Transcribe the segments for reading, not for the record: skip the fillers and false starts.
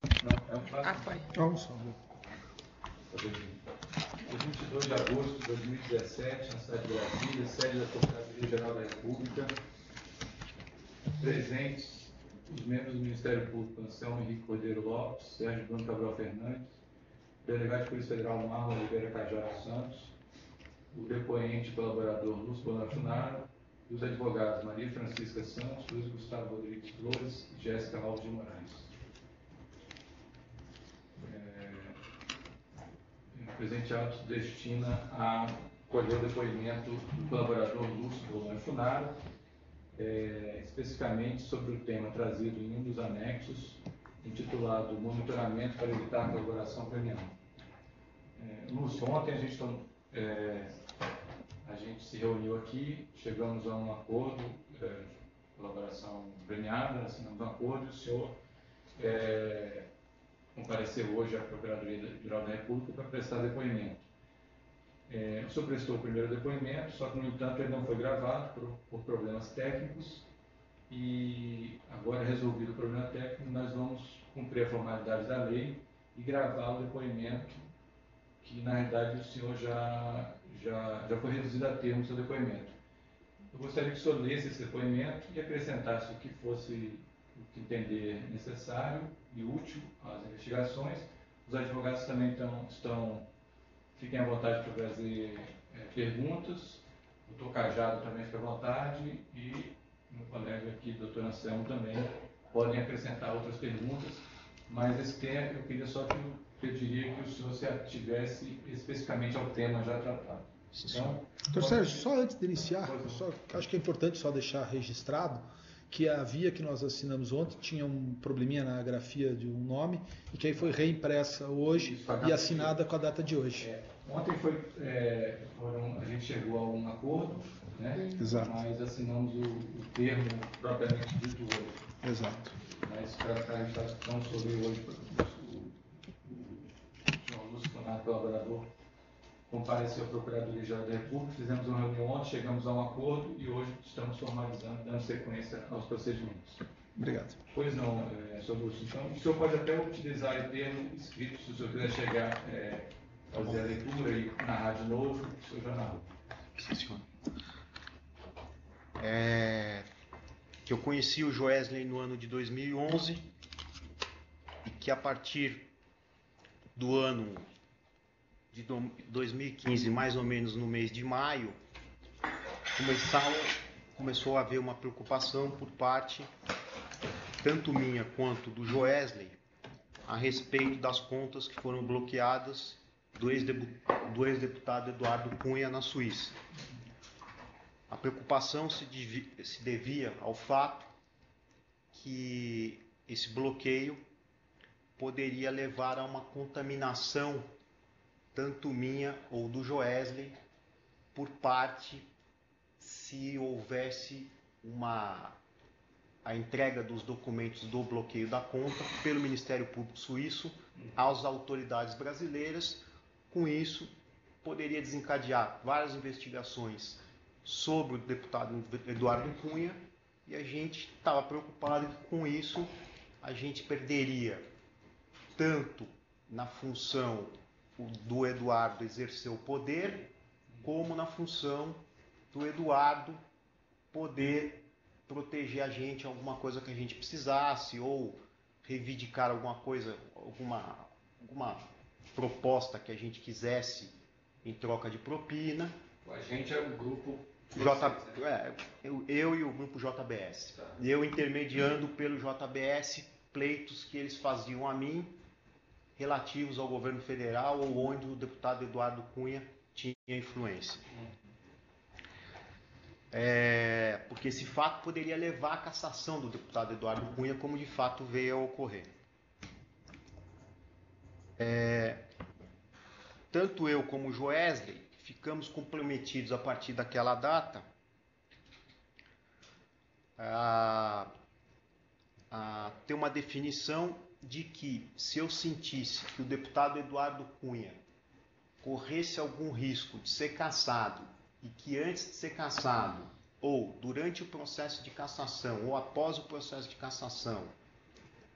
Não, é um fato. Foi. Vamos só. Em 22 de agosto de 2017, na cidade de Brasília, sede da Procuradoria-Geral da República, presentes os membros do Ministério Público, Anselmo Henrique Cordeiro Lopes, Sérgio Bruno Cabral Fernandes, delegado de Polícia Federal Marlon Oliveira Cajado Santos, o depoente e colaborador Lúcio Bonafunaro, e os advogados Maria Francisca Santos, Luiz Gustavo Rodrigues Flores e Jéssica Alves de Moraes. O presente ato se destina a colher o depoimento do colaborador Lúcio Bonafunaro, especificamente sobre o tema trazido em um dos anexos, intitulado Monitoramento para evitar colaboração premiada. Lúcio, ontem a gente se reuniu aqui, chegamos a um acordo, colaboração premiada, assinamos um acordo, e o senhor compareceu hoje à Procuradoria-Geral da República para prestar depoimento. O senhor prestou o primeiro depoimento, só que, no entanto, ele não foi gravado por problemas técnicos, e agora, resolvido o problema técnico, nós vamos cumprir a formalidade da lei e gravar o depoimento, que, na realidade, o senhor já foi reduzido a termo o seu depoimento. Eu gostaria que o senhor lesse esse depoimento e acrescentasse o que fosse, o que entender necessário e útil às investigações. Os advogados também fiquem à vontade para trazer perguntas. O doutor Cajado também fica à vontade, e meu colega aqui, doutor Anselmo, também podem acrescentar outras perguntas, mas esse tema eu queria só que eu pediria que o senhor se ativesse especificamente ao tema já tratado. Então, Doutor Sérgio, só antes de iniciar, acho que é importante só deixar registrado que a via que nós assinamos ontem tinha um probleminha na grafia de um nome, e que aí foi reimpressa hoje e assinada com a data de hoje. Ontem a gente chegou a um acordo, né? Exato. Mas assinamos o termo propriamente dito hoje. Exato. Mas para a gente estar discutindo sobre hoje, o senhor Lúcio Bonafunaro, colaborador, compareceu à Procuradoria-Geral da República, fizemos uma reunião ontem, chegamos a um acordo e hoje estamos formalizando, dando sequência aos procedimentos. Obrigado. Pois não, senhor Lúcio. Então, o senhor pode até utilizar o termo escrito, se o senhor quiser chegar, fazer a leitura e narrar de novo, o senhor já narrou. Sim, senhor. Que eu conheci o Joesley no ano de 2011 e que a partir do ano de 2015, mais ou menos no mês de maio, começou a haver uma preocupação por parte tanto minha quanto do Joesley a respeito das contas que foram bloqueadas do ex-deputado Eduardo Cunha na Suíça. A preocupação se devia ao fato que esse bloqueio poderia levar a uma contaminação tanto minha ou do Joesley por parte, se houvesse a entrega dos documentos do bloqueio da conta pelo Ministério Público Suíço às autoridades brasileiras. Com isso, poderia desencadear várias investigações sobre o deputado Eduardo Cunha, e a gente estava preocupado que com isso a gente perderia tanto na função do Eduardo exercer o poder, como na função do Eduardo poder proteger a gente alguma coisa que a gente precisasse, ou reivindicar alguma coisa, alguma proposta que a gente quisesse em troca de propina. A gente é o grupo eu e o grupo JBS. Tá. Eu intermediando pelo JBS pleitos que eles faziam a mim relativos ao governo federal, ou onde o deputado Eduardo Cunha tinha influência. Porque esse fato poderia levar à cassação do deputado Eduardo Cunha, como de fato veio a ocorrer. Tanto eu como o Joesley ficamos comprometidos a partir daquela data a ter uma definição de que, se eu sentisse que o deputado Eduardo Cunha corresse algum risco de ser cassado, e que antes de ser cassado, ou durante o processo de cassação, ou após o processo de cassação,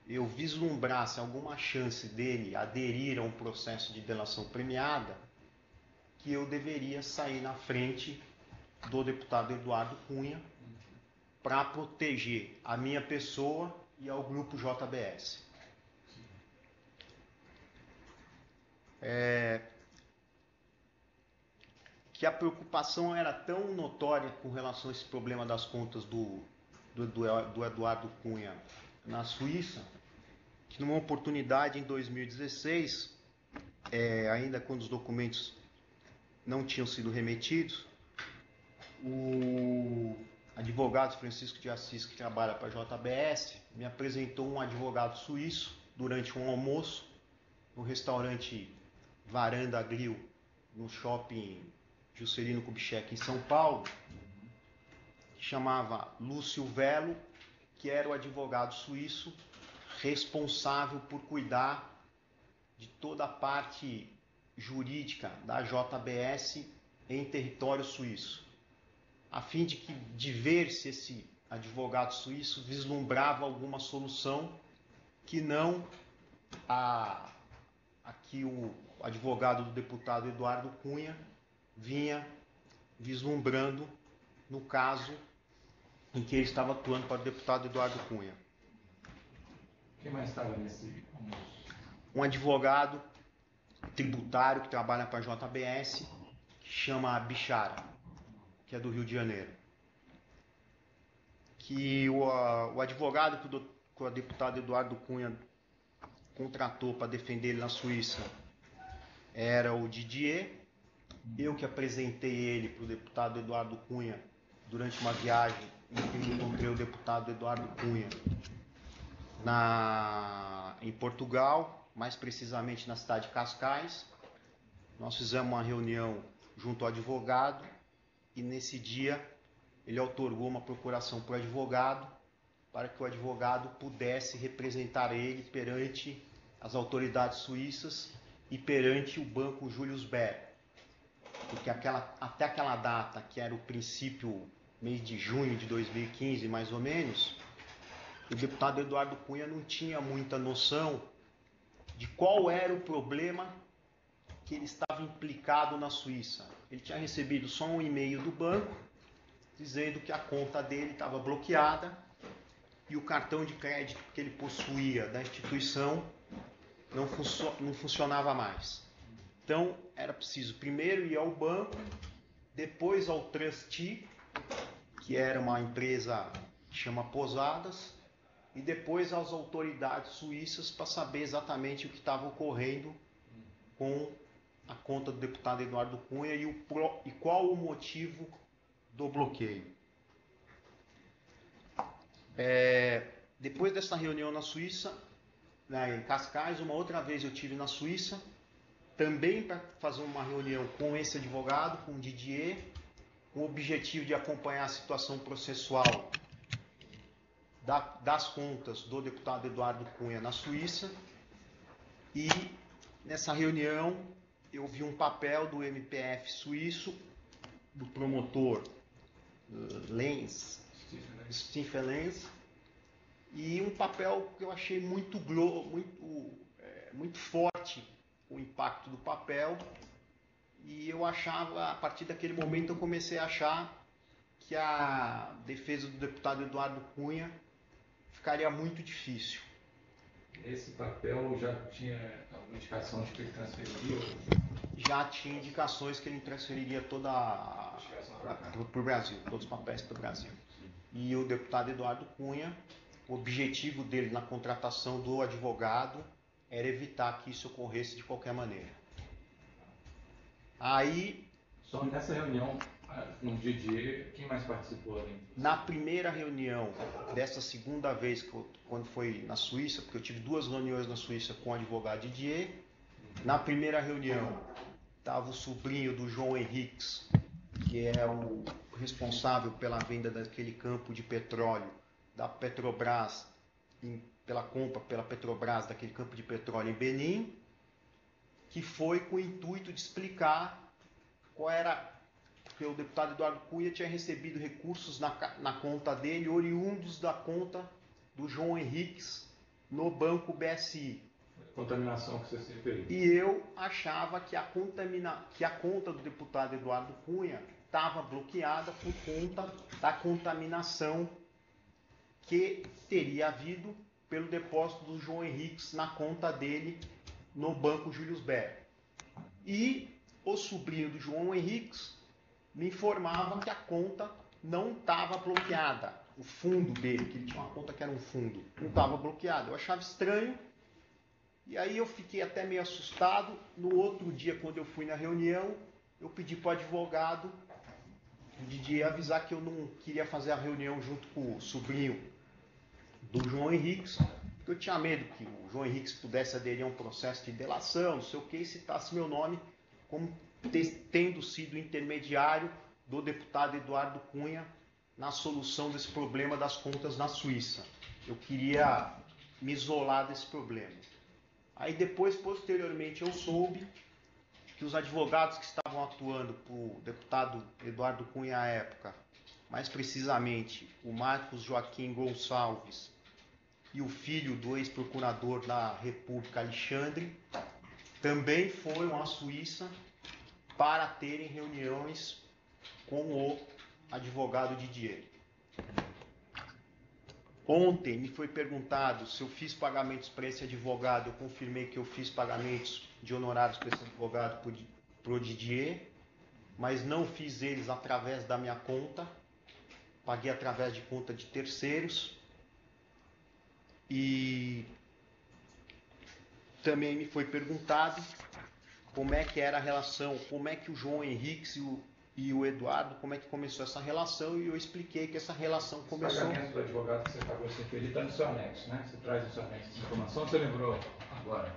eu vislumbrasse alguma chance dele aderir a um processo de delação premiada, que eu deveria sair na frente do deputado Eduardo Cunha para proteger a minha pessoa e ao grupo JBS. Que a preocupação era tão notória com relação a esse problema das contas do Eduardo Cunha na Suíça, que numa oportunidade em 2016, ainda quando os documentos não tinham sido remetidos, o advogado Francisco de Assis, que trabalha para a JBS, me apresentou um advogado suíço durante um almoço no restaurante Varanda Grill, no shopping Juscelino Kubitschek, em São Paulo, que chamava Lúcio Velo, que era o advogado suíço responsável por cuidar de toda a parte jurídica da JBS em território suíço, a fim de ver se esse advogado suíço vislumbrava alguma solução que não a que o advogado do deputado Eduardo Cunha vinha vislumbrando no caso em que ele estava atuando para o deputado Eduardo Cunha. Quem mais estava nesse almoço? Um advogado tributário que trabalha para a JBS, que chama Bichara, que é do Rio de Janeiro. Que o advogado que o deputado Eduardo Cunha contratou para defender ele na Suíça era o Didier. Eu que apresentei ele para o deputado Eduardo Cunha durante uma viagem em que encontrei o deputado Eduardo Cunha em Portugal, mais precisamente na cidade de Cascais. Nós fizemos uma reunião junto ao advogado e nesse dia ele outorgou uma procuração para o advogado para que o advogado pudesse representar ele perante as autoridades suíças e perante o banco Julius Baer. Porque até aquela data, que era o princípio, mês de junho de 2015, mais ou menos, o deputado Eduardo Cunha não tinha muita noção de qual era o problema que ele estava implicado na Suíça. Ele tinha recebido só um e-mail do banco dizendo que a conta dele estava bloqueada e o cartão de crédito que ele possuía da instituição não funcionava mais. Então, era preciso primeiro ir ao banco, depois ao trustee, que era uma empresa que chama Posadas, e depois às autoridades suíças para saber exatamente o que estava ocorrendo com a conta do deputado Eduardo Cunha e qual o motivo do bloqueio. Depois dessa reunião na Suíça, em Cascais, uma outra vez eu tive na Suíça, também para fazer uma reunião com esse advogado, com o Didier, com o objetivo de acompanhar a situação processual das contas do deputado Eduardo Cunha na Suíça. E nessa reunião eu vi um papel do MPF suíço, do promotor Stephen Lenz, e um papel que eu achei muito forte o impacto do papel, e eu achava, a partir daquele momento eu comecei a achar que a defesa do deputado Eduardo Cunha ficaria muito difícil. Esse papel já tinha alguma indicação de que ele transferiria? Já tinha indicações que ele transferiria toda para o Brasil, todos os papéis para o Brasil. E o deputado Eduardo Cunha, o objetivo dele na contratação do advogado era evitar que isso ocorresse de qualquer maneira. Aí, só nessa reunião com o Didier, quem mais participou ali? Na primeira reunião dessa segunda vez, quando foi na Suíça, porque eu tive 2 reuniões na Suíça com o advogado Didier. Na primeira reunião estava o sobrinho do João Henriques, que é o responsável pela venda daquele campo de petróleo da Petrobras, pela compra pela Petrobras daquele campo de petróleo em Benim, que foi com o intuito de explicar qual era, porque o deputado Eduardo Cunha tinha recebido recursos na conta dele, oriundos da conta do João Henriques no Banco BSI. Contaminação que você se referiu. E eu achava que a conta do deputado Eduardo Cunha estava bloqueada por conta da contaminação que teria havido pelo depósito do João Henriques na conta dele no Banco Julius Baer. E o sobrinho do João Henriques me informava que a conta não estava bloqueada. O fundo dele, que ele tinha uma conta que era um fundo, não estava bloqueado. Eu achava estranho. E aí eu fiquei até meio assustado. No outro dia, quando eu fui na reunião, eu pedi para o advogado, o Didier, avisar que eu não queria fazer a reunião junto com o sobrinho do João Henriques, porque eu tinha medo que o João Henriques pudesse aderir a um processo de delação, não sei o que, e citasse meu nome como tendo sido intermediário do deputado Eduardo Cunha na solução desse problema das contas na Suíça. Eu queria me isolar desse problema. Aí depois, posteriormente, eu soube que os advogados que estavam atuando para o deputado Eduardo Cunha à época, mais precisamente o Marcos Joaquim Gonçalves e o filho do ex-procurador da República, Alexandre, também foram à Suíça para terem reuniões com o advogado Didier. Ontem me foi perguntado se eu fiz pagamentos para esse advogado. Eu confirmei que eu fiz pagamentos de honorários para esse advogado para o Didier, mas não fiz eles através da minha conta. Paguei através de conta de terceiros. E também me foi perguntado como é que era a relação, como é que o João Henriques e o Eduardo, como é que começou essa relação, e eu expliquei que essa relação começou... O pagamento do advogado que você pagou sem ferir está no seu anexo, né? Você traz no seu anexo essa informação, você lembrou agora?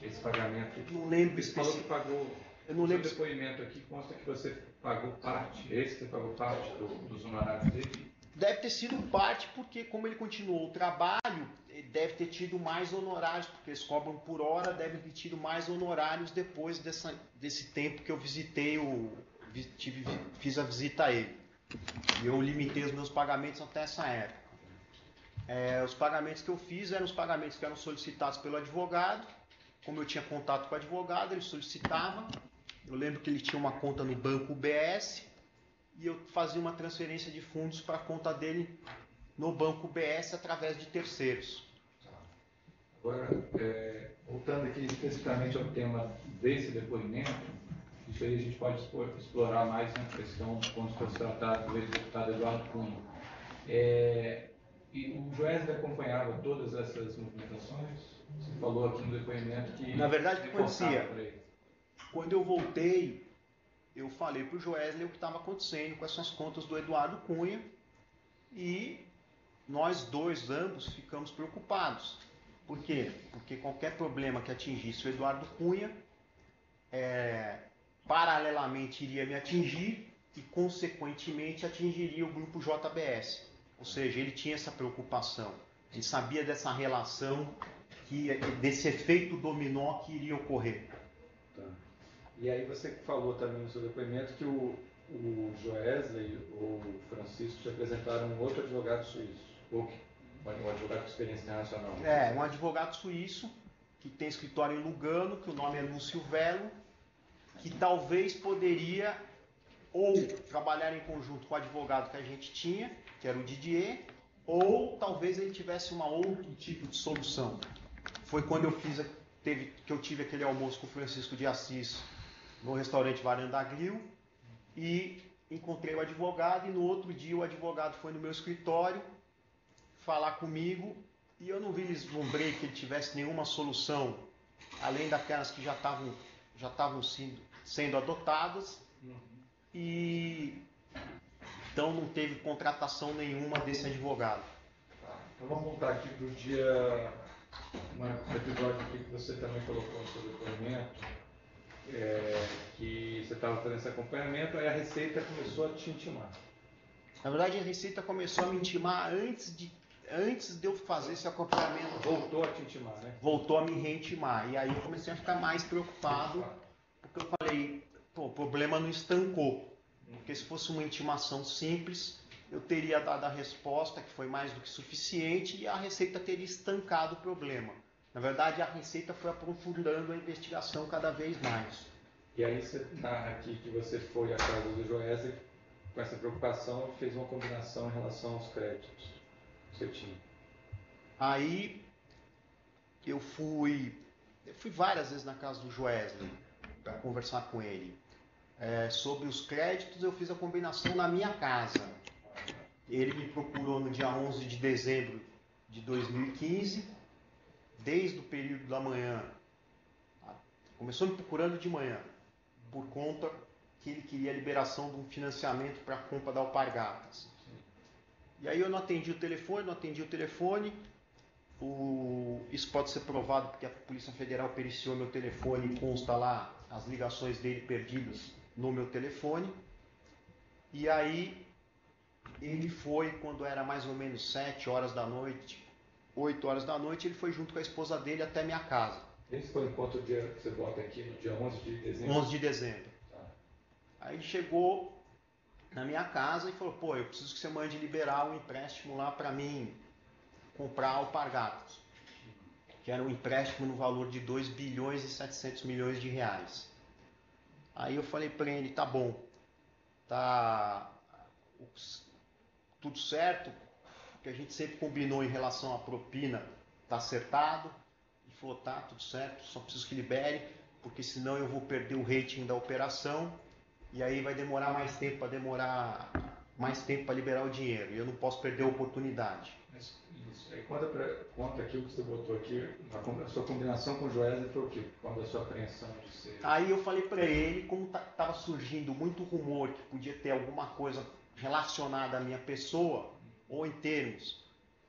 Esse pagamento... Eu não lembro. Você falou que pagou... Eu não lembro. O depoimento aqui consta que você pagou parte, esse que você pagou parte dos honorários dele? Deve ter sido parte, porque como ele continuou o trabalho, ele deve ter tido mais honorários, porque eles cobram por hora, deve ter tido mais honorários depois desse tempo que eu visitei fiz a visita a ele. E eu limitei os meus pagamentos até essa época. Os pagamentos que eu fiz eram os pagamentos que eram solicitados pelo advogado. Como eu tinha contato com o advogado, ele solicitava. Eu lembro que ele tinha uma conta no Banco BS e eu fazia uma transferência de fundos para a conta dele no Banco BS através de terceiros. Agora, voltando aqui especificamente ao tema desse depoimento, isso aí a gente pode explorar mais na questão quando for tratado do ex-deputado Eduardo Cunha. E o Joesley acompanhava todas essas movimentações? Você falou aqui no depoimento que... Na verdade, o que acontecia? Quando eu voltei, eu falei para o Joesley o que estava acontecendo com essas contas do Eduardo Cunha e nós dois, ambos, ficamos preocupados. Por quê? Porque qualquer problema que atingisse o Eduardo Cunha, paralelamente iria me atingir e, consequentemente, atingiria o grupo JBS. Ou seja, ele tinha essa preocupação. Ele sabia dessa relação, desse efeito dominó que iria ocorrer. Tá. E aí você falou também no seu depoimento que o Joesley ou o Francisco te apresentaram um outro advogado suíço, ou um advogado com experiência internacional. Um advogado suíço que tem escritório em Lugano, que o nome é Lúcio Velo, que talvez poderia ou trabalhar em conjunto com o advogado que a gente tinha, que era o Didier, ou talvez ele tivesse um outro tipo de solução. Foi quando eu tive aquele almoço com o Francisco de Assis no restaurante Varanda Grill e encontrei o advogado, e no outro dia o advogado foi no meu escritório falar comigo e eu não vislumbrei que ele tivesse nenhuma solução além daquelas que já estavam sendo adotadas, e então não teve contratação nenhuma desse advogado. Então vamos voltar aqui para o dia, um episódio aqui que você também colocou no seu depoimento, que você estava fazendo esse acompanhamento, aí a Receita começou a te intimar. Na verdade, a Receita começou a me intimar antes de eu fazer esse acompanhamento. Voltou a te intimar, né? Voltou a me reintimar. E aí eu comecei a ficar mais preocupado, porque eu falei, o problema não estancou. Porque se fosse uma intimação simples, eu teria dado a resposta, que foi mais do que suficiente, e a Receita teria estancado o problema. Na verdade, a Receita foi aprofundando a investigação cada vez mais. E aí você narra aqui que você foi à casa do Joesley com essa preocupação e fez uma combinação em relação aos créditos que você tinha. Aí eu fui várias vezes na casa do Joesley para conversar com ele. Sobre os créditos, eu fiz a combinação na minha casa. Ele me procurou no dia 11 de dezembro de 2015, desde o período da manhã. Começou me procurando de manhã, por conta que ele queria a liberação de um financiamento para a compra da Alpargatas. E aí eu não atendi o telefone, isso pode ser provado porque a Polícia Federal periciou meu telefone e consta lá as ligações dele perdidas no meu telefone. E aí ele foi, quando era mais ou menos 7 horas da noite, 8 horas da noite, ele foi junto com a esposa dele até minha casa. Esse foi o encontro que você bota aqui no dia 11 de dezembro? 11 de dezembro. Tá. Aí ele chegou na minha casa e falou, pô, eu preciso que você mande liberar um empréstimo lá para mim comprar Alpargatas, que era um empréstimo no valor de 2 bilhões e 700 milhões de reais. Aí eu falei para ele, tá bom, tá tudo certo, o que a gente sempre combinou em relação à propina tá acertado. Ele falou, tá, tudo certo, só preciso que libere, porque senão eu vou perder o rating da operação e aí vai demorar mais tempo para liberar o dinheiro e eu não posso perder a oportunidade. Isso. Aí conta aqui o que você botou aqui, a sua combinação com o Joesley foi o quê? Quando a sua apreensão de ser... Aí eu falei para ele, como estava surgindo muito rumor que podia ter alguma coisa relacionada à minha pessoa, ou em termos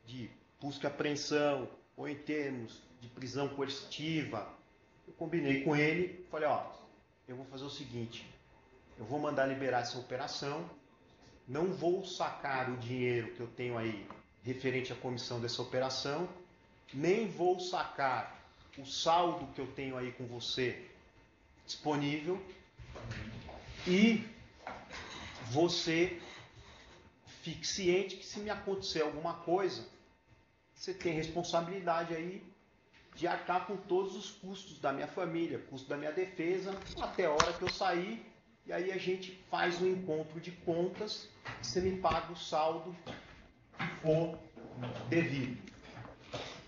de busca e apreensão, ou em termos de prisão coercitiva, eu combinei com ele, falei, ó, eu vou fazer o seguinte, eu vou mandar liberar essa operação, não vou sacar o dinheiro que eu tenho aí referente à comissão dessa operação, nem vou sacar o saldo que eu tenho aí com você disponível e você fique ciente que se me acontecer alguma coisa, você tem responsabilidade aí de arcar com todos os custos da minha família, custo da minha defesa, até a hora que eu sair, e aí a gente faz um encontro de contas, você me paga o saldo que for devido.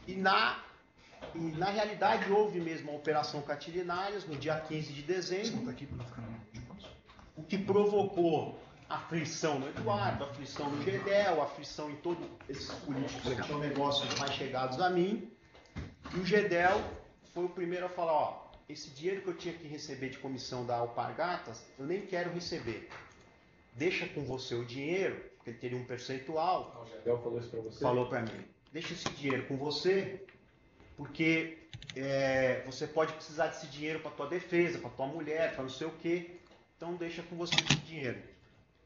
E na realidade houve mesmo a operação Catilinárias no dia 15 de dezembro, o que provocou aflição no Eduardo, aflição no Gedel, aflição em todos esses políticos que são negócios mais chegados a mim. E o Gedel foi o primeiro a falar, ó, esse dinheiro que eu tinha que receber de comissão da Alpargatas, eu nem quero receber. Deixa com você o dinheiro, porque ele teria um percentual. O Gedel falou isso para você? Falou para mim. Deixa esse dinheiro com você, porque você pode precisar desse dinheiro para tua defesa, para tua mulher, para não sei o quê. Então deixa com você esse dinheiro.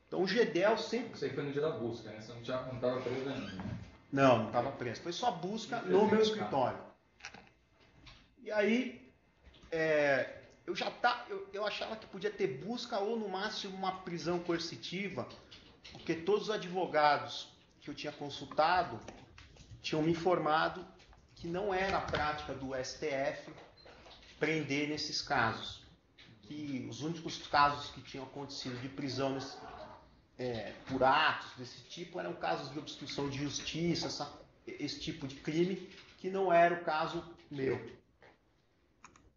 Então o Gedel sempre... Isso aí foi no dia da busca, né? Você não estava preso ainda, né? Não estava preso. Foi só busca no meu escritório. E aí, eu achava que podia ter busca ou no máximo uma prisão coercitiva, porque todos os advogados que eu tinha consultado tinham me informado que não era a prática do STF prender nesses casos. Que os únicos casos que tinham acontecido de prisão por atos desse tipo eram casos de obstrução de justiça, esse tipo de crime, que não era o caso meu.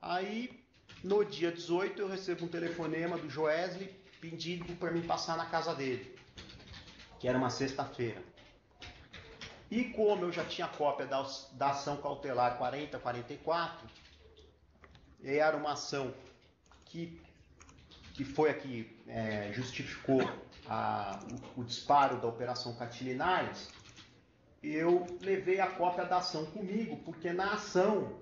Aí, no dia 18, eu recebo um telefonema do Joesley pedindo para mim passar na casa dele, que era uma sexta-feira. E como eu já tinha cópia da ação cautelar 4044, e era uma ação que foi a que justificou o disparo da Operação Catilinárias, eu levei a cópia da ação comigo, porque na ação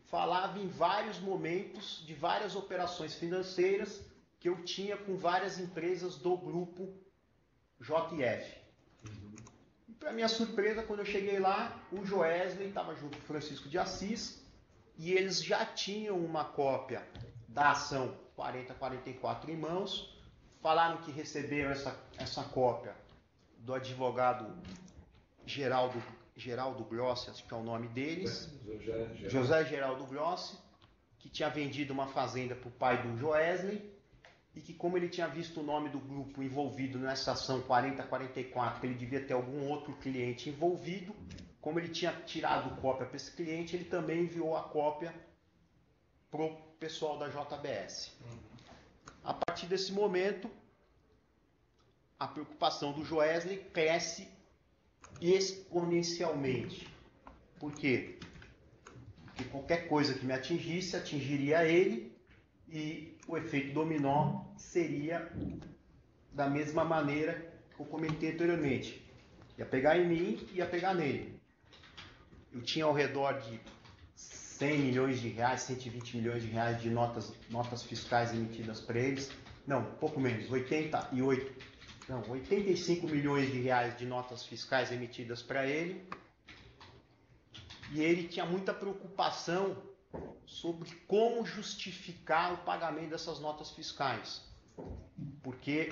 falava em vários momentos de várias operações financeiras que eu tinha com várias empresas do grupo JF. E para minha surpresa, quando eu cheguei lá, o Joesley estava junto com o Francisco de Assis e eles já tinham uma cópia da ação 4044 em mãos, falaram que receberam essa cópia do advogado Geraldo Grossi, acho que é o nome deles, José Geraldo Grossi, que tinha vendido uma fazenda para o pai do Joesley, e que, como ele tinha visto o nome do grupo envolvido nessa ação 4044, que ele devia ter algum outro cliente envolvido, como ele tinha tirado cópia para esse cliente, ele também enviou a cópia para o pessoal da JBS. A partir desse momento, a preocupação do Joesley cresce exponencialmente. Por quê? Porque qualquer coisa que me atingisse, atingiria ele, e o efeito dominó seria da mesma maneira que eu comentei anteriormente. Ia pegar em mim e ia pegar nele. Eu tinha ao redor de 100 milhões de reais, 120 milhões de reais de notas fiscais emitidas para eles. Não, pouco menos, 85 milhões de reais de notas fiscais emitidas para ele. E ele tinha muita preocupação sobre como justificar o pagamento dessas notas fiscais. Porque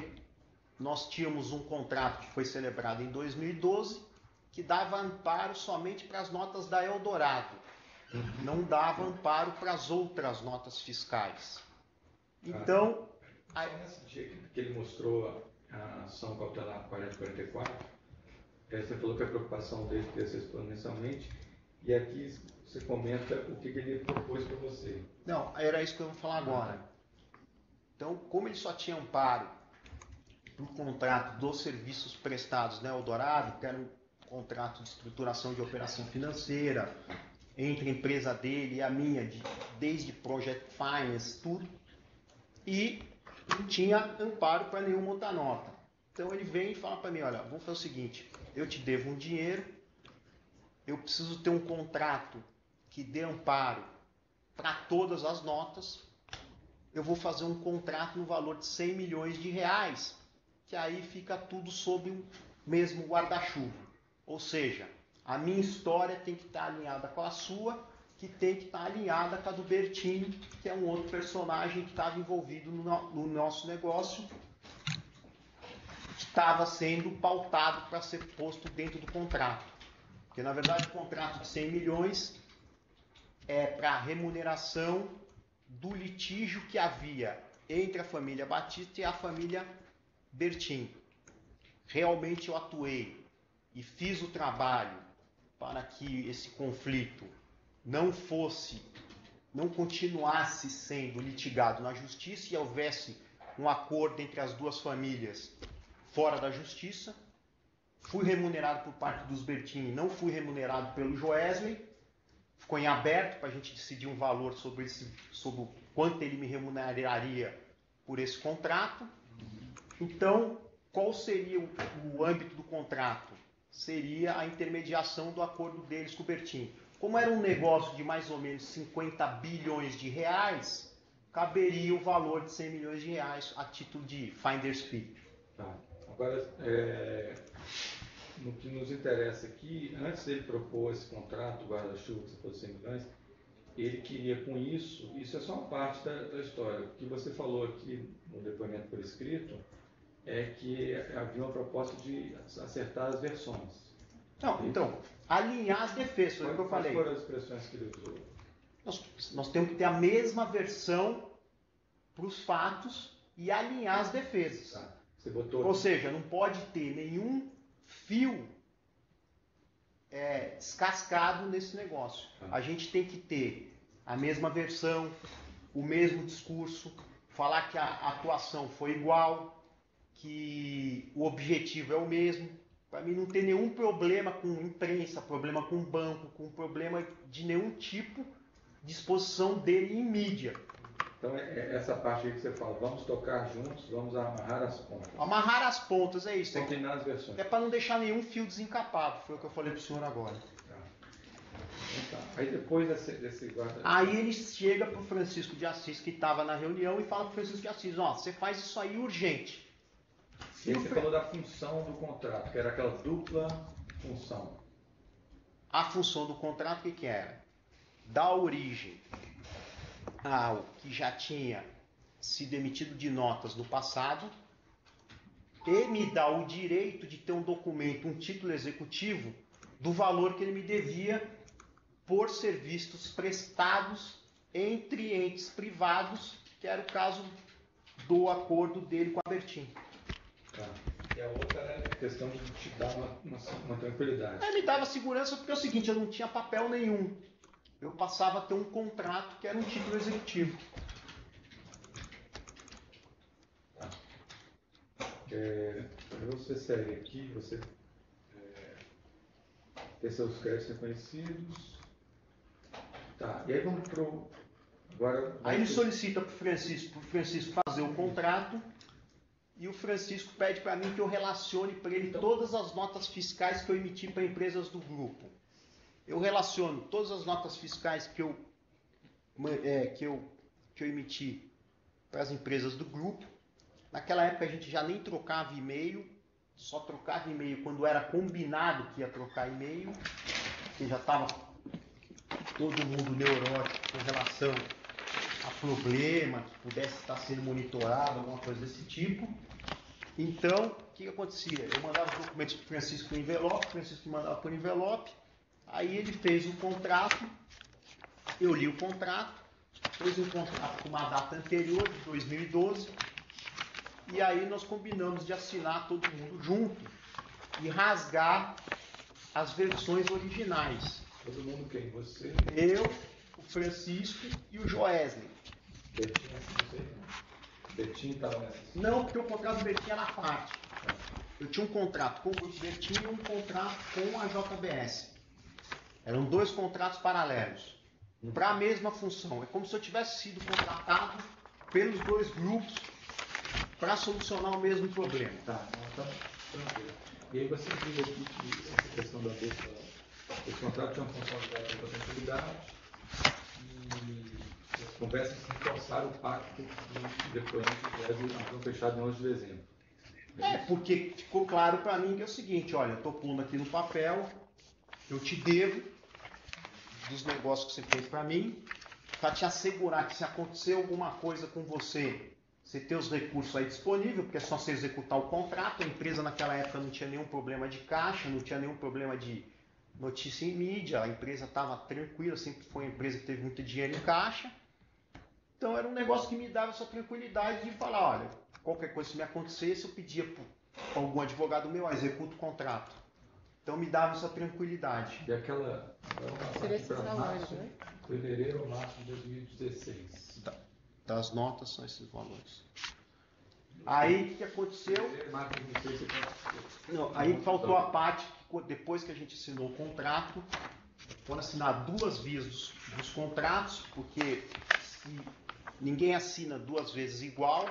nós tínhamos um contrato que foi celebrado em 2012 que dava amparo somente para as notas da Eldorado. Não dava amparo para as outras notas fiscais. Então... Nesse dia que ele mostrou a ação cautelar 4044, você falou que a preocupação dele cresceu exponencialmente, e aqui você comenta o que ele propôs para você. Não, era isso que eu vou falar agora. Então, como ele só tinha amparo para o contrato dos serviços prestados na Eldorado, que era um contrato de estruturação de operação financeira entre a empresa dele e a minha, desde Project Finance, tudo, e não tinha amparo para nenhuma outra nota. Então ele vem e fala para mim, olha, vamos fazer o seguinte, eu te devo um dinheiro, eu preciso ter um contrato que dê amparo para todas as notas, eu vou fazer um contrato no valor de 100 milhões de reais, que aí fica tudo sob o mesmo guarda-chuva. Ou seja, a minha história tem que estar alinhada com a sua, que tem que estar alinhada com a do Bertini, que é um outro personagem que estava envolvido no nosso negócio, que estava sendo pautado para ser posto dentro do contrato. Porque, na verdade, o contrato de 100 milhões é para a remuneração do litígio que havia entre a família Batista e a família Bertin. Realmente eu atuei e fiz o trabalho para que esse conflito não continuasse sendo litigado na justiça e houvesse um acordo entre as duas famílias fora da justiça. Fui remunerado por parte dos Bertini, não fui remunerado pelo Joesley. Ficou em aberto para a gente decidir um valor sobre o quanto ele me remuneraria por esse contrato. Então, qual seria o âmbito do contrato? Seria a intermediação do acordo deles com o Bertini. Como era um negócio de mais ou menos 50 bilhões de reais, caberia o valor de 100 milhões de reais a título de finder's fee. Tá. Agora, no que nos interessa aqui, antes dele propor esse contrato, guarda-chuva, que você falou de 100 milhões, ele queria com isso é só uma parte da história. O que você falou aqui no depoimento por escrito é que havia uma proposta de acertar as versões. Não, então, alinhar as defesas, foi o que eu falei. Quais foram as expressões que ele usou? Nós temos que ter a mesma versão para os fatos e alinhar as defesas. Tá. Você botou... Ou seja, não pode ter nenhum fio descascado nesse negócio. A gente tem que ter a mesma versão, o mesmo discurso, falar que a atuação foi igual, que o objetivo é o mesmo, para mim não ter nenhum problema com imprensa, problema com banco, com problema de nenhum tipo de exposição dele em mídia. Então essa parte aí que você fala, vamos tocar juntos, vamos amarrar as pontas. Amarrar as pontas, é isso. Combinar as versões. É para não deixar nenhum fio desencapado, foi o que eu falei para o senhor agora. Então, aí depois desse guarda... Aí ele chega para o Francisco de Assis, que estava na reunião, e fala para o Francisco de Assis, ó, você faz isso aí urgente. E aí você falou da função do contrato, que era aquela dupla função. A função do contrato, o que era? Dar origem ao que já tinha sido emitido de notas no passado, e me dá o direito de ter um documento, um título executivo, do valor que ele me devia por serviços prestados entre entes privados, que era o caso do acordo dele com a Bertin. Tá. E a outra era a questão de te dar uma tranquilidade. Me dava segurança porque é o seguinte, eu não tinha papel nenhum. Eu passava a ter um contrato que era um título executivo. Tá. Você segue aqui, você tem seus créditos reconhecidos. Tá, e aí vamos pro... Agora, aí ele solicita para o Francisco fazer o contrato e o Francisco pede para mim que eu relacione para ele todas as notas fiscais que eu emiti para empresas do grupo. Eu relaciono todas as notas fiscais que eu emiti para as empresas do grupo. Naquela época a gente já nem trocava e-mail, só trocava e-mail quando era combinado que ia trocar e-mail, porque já estava todo mundo neurótico com relação a problema que pudesse estar sendo monitorado, alguma coisa desse tipo. Então, o que acontecia? Eu mandava os documentos para o Francisco por envelope, o Francisco mandava por envelope, aí ele fez um contrato, eu li o contrato, fez um contrato com uma data anterior, de 2012, e aí nós combinamos de assinar todo mundo junto e rasgar as versões originais. Todo mundo quem? Você? Eu, o Francisco e o Joesley. Betinho, não sei não. Betinho estava nessa. Não, porque o contrato do Betinho era parte. Eu tinha um contrato com o Grupo Betinho e um contrato com a JBS. Eram dois contratos paralelos, para a mesma função. É como se eu tivesse sido contratado pelos dois grupos para solucionar o mesmo problema. Tá, então tranquilo. E aí você diz aqui que essa questão da bolsa, esse contrato tinha uma funcionalidade de tranquilidade e as conversas reforçaram o pacto do depoente que foi fechado em 11 de dezembro. Porque ficou claro para mim que é o seguinte, olha, eu estou pondo aqui no papel, eu te devo dos negócios que você fez para mim, para te assegurar que se acontecer alguma coisa com você, você ter os recursos aí disponíveis, porque é só você executar o contrato. A empresa naquela época não tinha nenhum problema de caixa, não tinha nenhum problema de notícia em mídia, a empresa estava tranquila, sempre foi uma empresa que teve muito dinheiro em caixa. Então era um negócio que me dava essa tranquilidade de falar, olha, qualquer coisa que me acontecesse, eu pedia para algum advogado meu, executa o contrato. Então me dava essa tranquilidade. E aquela... Seria esse salário, né? Fevereiro ou março de 2016. Das notas são esses valores. Aí o que aconteceu? Não, aí faltou a parte, depois que a gente assinou o contrato, foram assinar duas vias dos contratos, porque se ninguém assina duas vezes igual,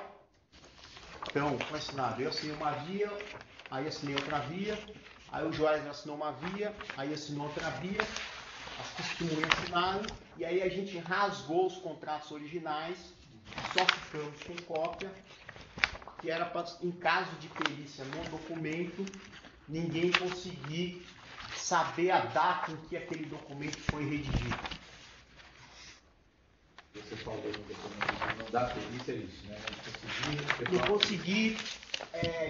então foi assinado. Eu assinei uma via, aí assinei outra via, aí o Joesley assinou uma via, aí assinou outra via, as testemunhas assinaram, e aí a gente rasgou os contratos originais, só ficamos com cópia, que era para, em caso de perícia no documento, ninguém conseguir saber a data em que aquele documento foi redigido. Você falou no documento, não dá perícia, é isso, né? Não consegui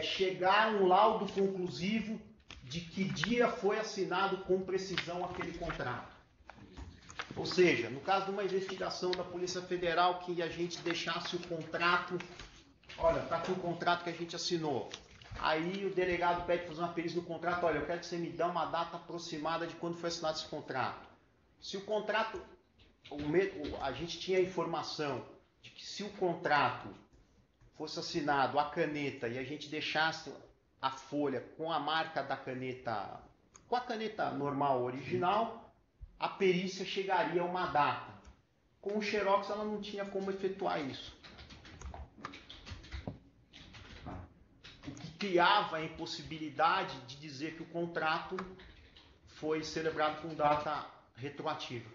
chegar a um laudo conclusivo de que dia foi assinado com precisão aquele contrato. Ou seja, no caso de uma investigação da Polícia Federal que a gente deixasse o contrato, olha, está aqui o contrato que a gente assinou. Aí o delegado pede para fazer uma perícia no contrato, olha, eu quero que você me dê uma data aproximada de quando foi assinado esse contrato. Se o contrato, a gente tinha a informação de que se o contrato fosse assinado a caneta e a gente deixasse a folha com a marca da caneta, com a caneta normal original, a perícia chegaria a uma data. Com o Xerox ela não tinha como efetuar isso. O que criava a impossibilidade de dizer que o contrato foi celebrado com data retroativa.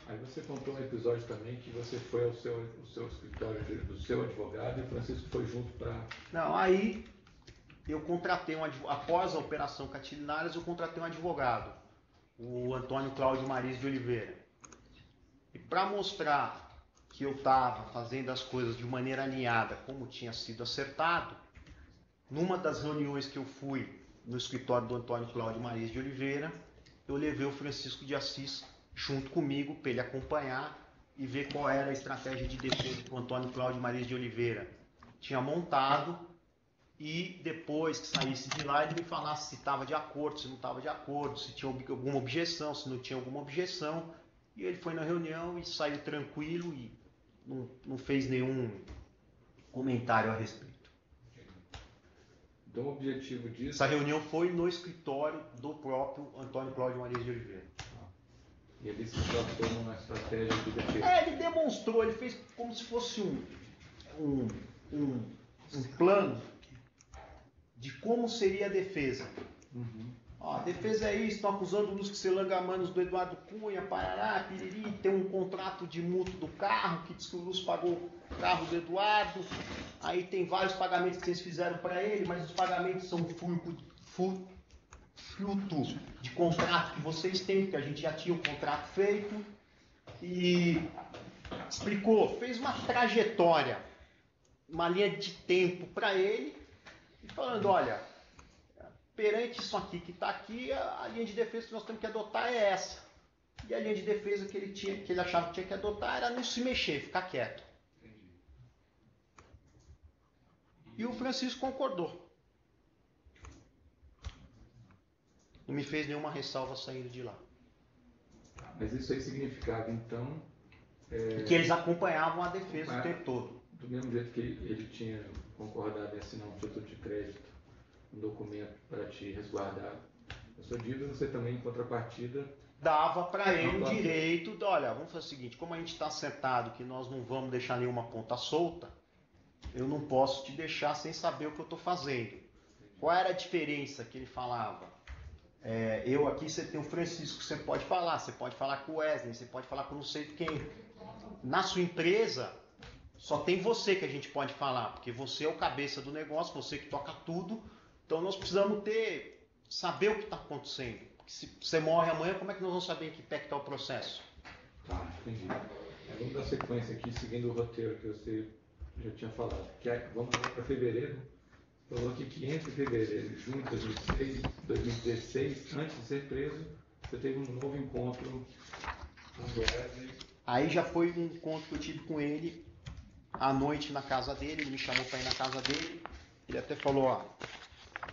Aí você contou um episódio também que você foi ao seu escritório do seu advogado e o Francisco foi junto para... Não, aí eu contratei após a operação Catilinares, eu contratei um advogado, o Antônio Cláudio Mariz de Oliveira. E para mostrar que eu estava fazendo as coisas de maneira alinhada, como tinha sido acertado, numa das reuniões que eu fui no escritório do Antônio Cláudio Mariz de Oliveira, eu levei o Francisco de Assis junto comigo para ele acompanhar e ver qual era a estratégia de defesa que o Antônio Cláudio Mariz de Oliveira tinha montado, e depois que saísse de lá ele me falasse se estava de acordo, se não estava de acordo, se tinha alguma objeção, se não tinha alguma objeção. E ele foi na reunião e saiu tranquilo e não fez nenhum comentário a respeito. Então o objetivo disso... Essa reunião foi no escritório do próprio Antônio Cláudio Mariz de Oliveira. E ele se tratou numa estratégia de defesa. Ele demonstrou, ele fez como se fosse um plano de como seria a defesa. Ó, a defesa é isso, estão acusando o Lúcio Celangamanos do Eduardo Cunha, parará, piriri, tem um contrato de mútuo do carro, que diz que o Lúcio pagou o carro do Eduardo, aí tem vários pagamentos que vocês fizeram para ele, mas os pagamentos são fruto de contrato que vocês têm, porque a gente já tinha o contrato feito, e explicou, fez uma trajetória, uma linha de tempo para ele, e falando, olha, perante isso aqui que está aqui, a linha de defesa que nós temos que adotar é essa. E a linha de defesa que ele achava que tinha que adotar era não se mexer, ficar quieto. E o Francisco concordou. Não me fez nenhuma ressalva saindo de lá. Mas isso aí significava, então... Que eles acompanhavam a defesa o tempo todo. Do mesmo jeito que ele tinha concordado em assinar um título de crédito, um documento para te resguardar a sua dívida, você também, em contrapartida... Dava para ele o direito de, olha, vamos fazer o seguinte, como a gente está acertado que nós não vamos deixar nenhuma ponta solta, eu não posso te deixar sem saber o que eu estou fazendo. Qual era a diferença que ele falava? Eu aqui, você tem o Francisco, você pode falar com o Wesley, você pode falar com não sei quem. Na sua empresa, só tem você que a gente pode falar, porque você é o cabeça do negócio, você que toca tudo. Então nós precisamos saber o que está acontecendo. Porque se você morre amanhã, como é que nós vamos saber em que pé está o processo? Tá, entendi. Vamos dar sequência aqui, seguindo o roteiro que você já tinha falado. Vamos para fevereiro. Falou aqui que entre fevereiro e junho de 2016, antes de ser preso, você teve um novo encontro com o Wesley. Aí já foi um encontro que eu tive com ele à noite na casa dele, ele me chamou para ir na casa dele. Ele até falou, ó,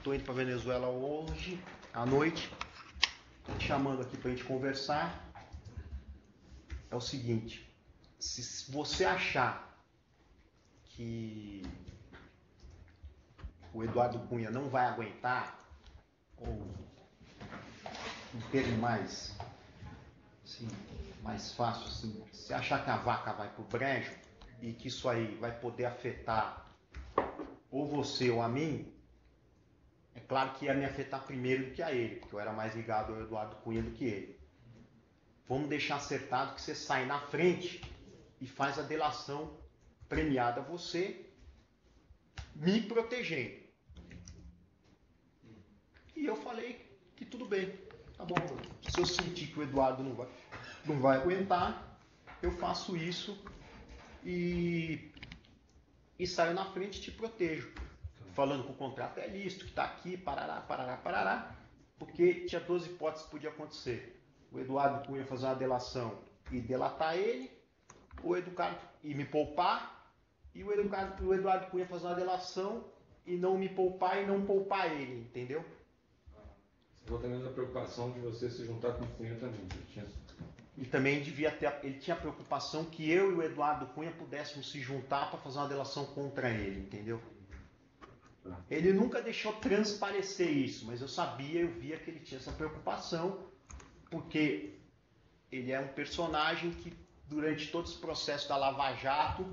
tô indo para Venezuela hoje, à noite, tô te chamando aqui para a gente conversar. É o seguinte, se você achar que o Eduardo Cunha não vai aguentar, ou um termo mais, assim, mais fácil, assim, se achar que a vaca vai pro brejo e que isso aí vai poder afetar ou você ou a mim, é claro que ia me afetar primeiro do que a ele, porque eu era mais ligado ao Eduardo Cunha do que ele. Vamos deixar acertado que você sai na frente e faz a delação premiada a você, me protegendo. E eu falei que tudo bem, tá bom. Se eu sentir que o Eduardo não vai aguentar, eu faço isso e saio na frente e te protejo. Falando que o contrato é lícito, que está aqui, parará, porque tinha 12 hipóteses que podia acontecer. O Eduardo Cunha fazer uma delação e delatar ele, e me poupar, e o Eduardo Cunha fazer uma delação e não me poupar e não poupar ele, entendeu? Você falou também da preocupação de você se juntar com o Cunha também. E também ele tinha a preocupação que eu e o Eduardo Cunha pudéssemos se juntar para fazer uma delação contra ele, entendeu? Ele nunca deixou transparecer isso, mas eu via que ele tinha essa preocupação, porque ele é um personagem que durante todo esse processo da Lava Jato,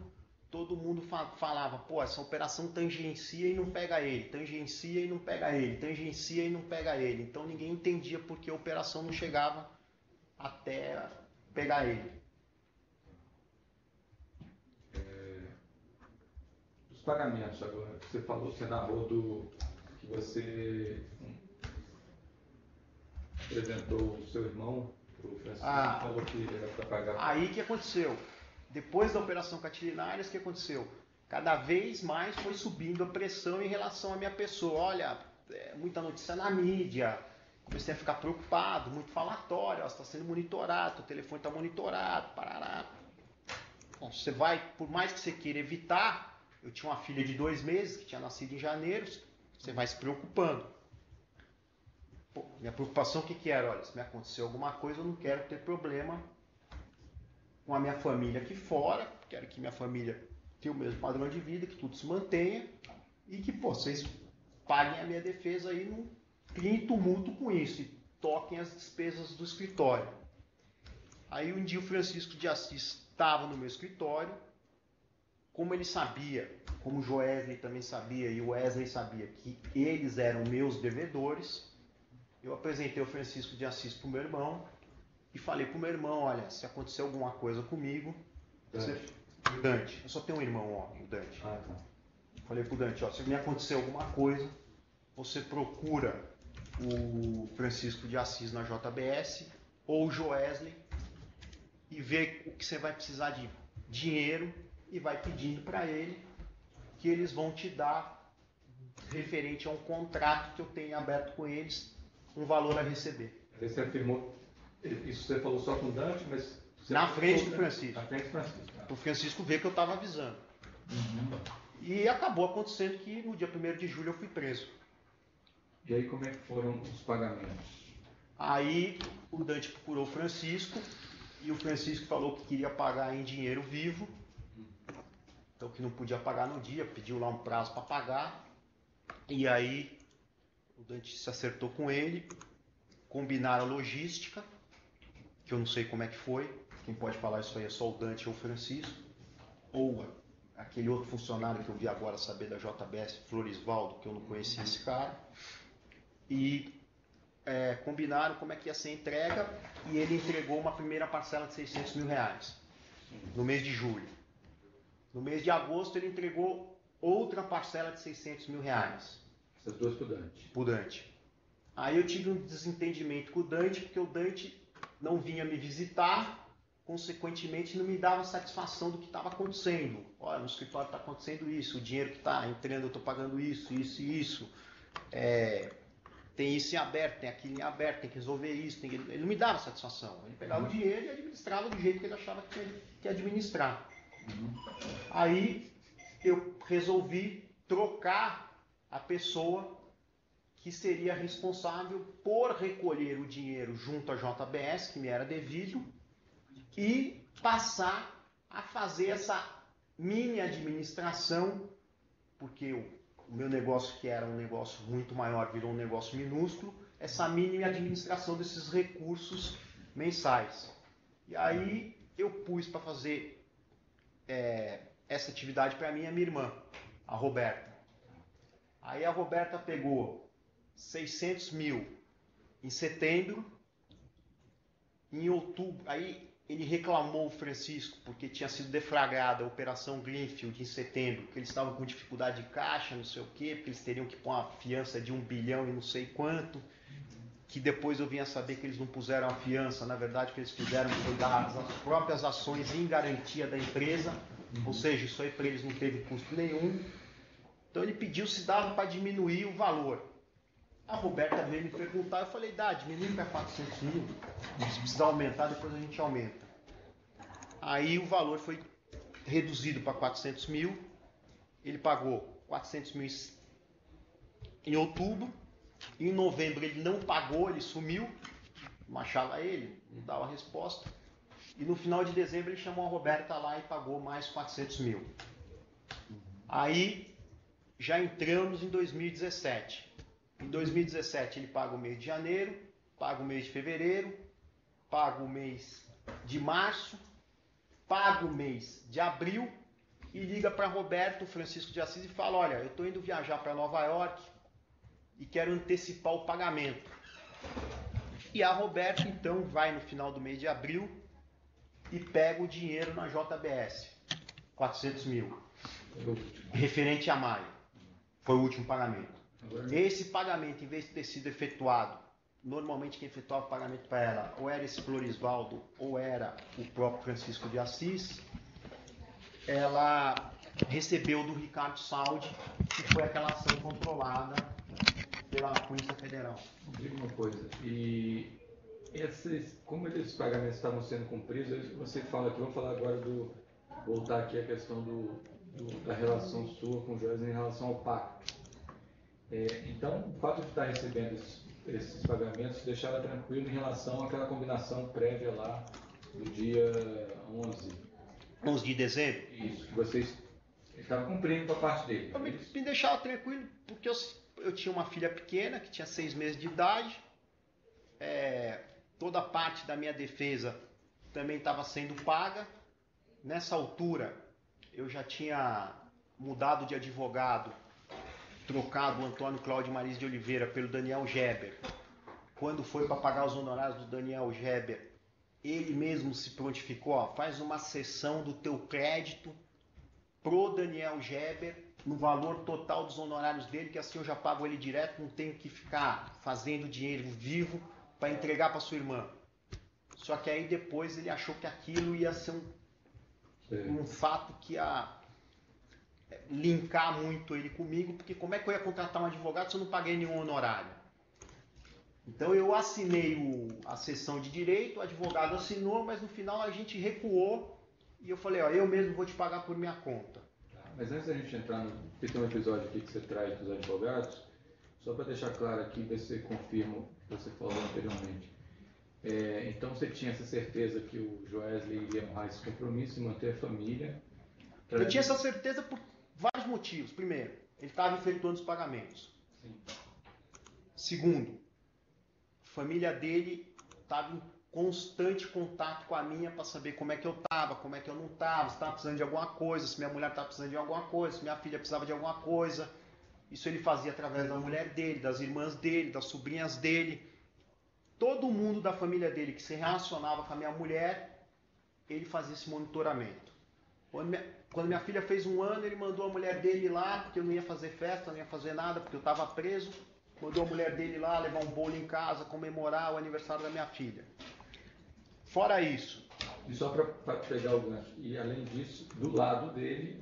todo mundo falava, pô, essa operação tangencia e não pega ele, tangencia e não pega ele, tangencia e não pega ele. Então ninguém entendia por que a operação não chegava até pegar ele. Os pagamentos agora, você falou, você narrou que você apresentou o seu irmão, o Francisco, falou que era para pagar. Aí que aconteceu? Depois da operação Catilinárias, o que aconteceu? Cada vez mais foi subindo a pressão em relação à minha pessoa. Olha, muita notícia na mídia, comecei a ficar preocupado, muito falatório, você está sendo monitorado, o telefone está monitorado, parará. Bom, você vai, por mais que você queira evitar, eu tinha uma filha de 2 meses, que tinha nascido em janeiro, você vai se preocupando. Pô, minha preocupação o que era? Olha, se me acontecer alguma coisa, eu não quero ter problema com a minha família aqui fora, quero que minha família tenha o mesmo padrão de vida, que tudo se mantenha e que pô, vocês paguem a minha defesa aí, não criem tumulto com isso e toquem as despesas do escritório. Aí um dia o Francisco de Assis estava no meu escritório, como ele sabia, como o Joesley também sabia e o Wesley sabia que eles eram meus devedores, eu apresentei o Francisco de Assis para o meu irmão e falei para o meu irmão, olha, se acontecer alguma coisa comigo, Dante, eu só tenho um irmão, ó, o Dante. Tá. Falei pro Dante, ó, se me acontecer alguma coisa, você procura o Francisco de Assis na JBS ou o Joesley e vê o que você vai precisar de dinheiro e vai pedindo para ele que eles vão te dar referente a um contrato que eu tenho aberto com eles, um valor a receber. Você afirmou, isso você falou só com o Dante, mas... Na frente do Francisco. Na frente do Francisco. O Francisco vê que eu estava avisando. Uhum. E acabou acontecendo que no dia 1º de julho eu fui preso. E aí como é que foram os pagamentos? Aí o Dante procurou o Francisco e o Francisco falou que queria pagar em dinheiro vivo. Então que não podia pagar no dia, pediu lá um prazo para pagar. E aí o Dante se acertou com ele, combinaram a logística, que eu não sei como é que foi. Quem pode falar isso aí é só o Dante ou o Francisco, ou aquele outro funcionário que eu vi agora saber da JBS, Florisvaldo, que eu não conhecia esse cara. E combinaram como é que ia ser a entrega e ele entregou uma primeira parcela de R$600 mil no mês de julho. No mês de agosto ele entregou outra parcela de R$600 mil. Essas duas para o Dante. Pro Dante. Aí eu tive um desentendimento com o Dante, porque o Dante não vinha me visitar, consequentemente não me dava satisfação do que estava acontecendo. Olha, no escritório está acontecendo isso, o dinheiro que está entrando eu estou pagando isso e isso. Tem isso em aberto, tem aquilo em aberto, tem que resolver isso. Ele não me dava satisfação. Ele pegava o dinheiro e administrava do jeito que ele achava que tinha que administrar. Aí eu resolvi trocar a pessoa que seria responsável por recolher o dinheiro junto à JBS, que me era devido, e passar a fazer essa mini administração, porque o meu negócio, que era um negócio muito maior, virou um negócio minúsculo, essa mini administração desses recursos mensais. E aí eu pus para fazer essa atividade para mim a minha irmã, a Roberta. Aí a Roberta pegou 600 mil em setembro, em outubro, aí ele reclamou o Francisco porque tinha sido deflagrada a Operação Greenfield em setembro, que eles estavam com dificuldade de caixa, não sei o quê, porque eles teriam que pôr uma fiança de 1 bilhão e não sei quanto, que depois eu vinha saber que eles não puseram a fiança, na verdade o que eles fizeram foi dar as próprias ações em garantia da empresa, ou seja, isso aí para eles não teve custo nenhum. Então ele pediu se dava para diminuir o valor. A Roberta veio me perguntar, eu falei, diminui para 400 mil, se precisar aumentar, depois a gente aumenta. Aí o valor foi reduzido para 400 mil, ele pagou 400 mil em outubro, em novembro ele não pagou, ele sumiu, machava ele, não dava resposta, e no final de dezembro ele chamou a Roberta lá e pagou mais 400 mil. Aí já entramos em 2017. Em 2017 ele paga o mês de janeiro, paga o mês de fevereiro, paga o mês de março, paga o mês de abril e liga para Roberto Francisco de Assis e fala, olha, eu estou indo viajar para Nova York e quero antecipar o pagamento. E a Roberta então vai no final do mês de abril e pega o dinheiro na JBS, 400 mil, referente a maio, foi o último pagamento. Esse pagamento, em vez de ter sido efetuado, normalmente quem efetuava o pagamento para ela ou era esse Florisvaldo ou era o próprio Francisco de Assis, ela recebeu do Ricardo Saldi, que foi aquela ação controlada pela Polícia Federal. Diga uma coisa, e como esses pagamentos estavam sendo cumpridos, você fala aqui, vamos falar agora voltar aqui à questão da relação sua com o Joesley em relação ao pacto. Então, o fato de estar recebendo esses pagamentos deixava tranquilo em relação àquela combinação prévia lá do dia 11 de dezembro? Isso, que vocês estavam cumprindo com a parte dele. Me deixava tranquilo, porque eu tinha uma filha pequena, que tinha 6 meses de idade, toda a parte da minha defesa também estava sendo paga. Nessa altura, eu já tinha mudado de advogado, trocado o Antônio Cláudio Maris de Oliveira pelo Daniel Geber. Quando foi para pagar os honorários do Daniel Geber, ele mesmo se prontificou, faz uma cessão do teu crédito pro Daniel Geber no valor total dos honorários dele, que assim eu já pago ele direto, não tenho que ficar fazendo dinheiro vivo para entregar para sua irmã. Só que aí depois ele achou que aquilo ia ser um fato que ia linkar muito ele comigo, porque como é que eu ia contratar um advogado se eu não paguei nenhum honorário? Então eu assinei a sessão de direito, o advogado assinou, mas no final a gente recuou e eu falei, eu mesmo vou te pagar por minha conta. Mas antes da gente entrar porque tem um episódio aqui que você traz dos advogados, só para deixar claro aqui, ver se você confirma o que você falou anteriormente. Então você tinha essa certeza que o Joesley iria honrar esse compromisso e manter a família? Eu tinha essa certeza por vários motivos. Primeiro, ele estava efetuando os pagamentos. Sim. Segundo, a família dele estava em constante contato com a minha para saber como é que eu estava, como é que eu não estava, se estava precisando de alguma coisa, se minha mulher estava precisando de alguma coisa, se minha filha precisava de alguma coisa. Isso ele fazia através da mulher dele, das irmãs dele, das sobrinhas dele. Todo mundo da família dele que se relacionava com a minha mulher, ele fazia esse monitoramento. Quando minha filha fez 1 ano, ele mandou a mulher dele lá, porque eu não ia fazer festa, não ia fazer nada, porque eu estava preso. Mandou a mulher dele lá levar um bolo em casa, comemorar o aniversário da minha filha. Fora isso. E só para pegar o gancho, e além disso, do lado dele,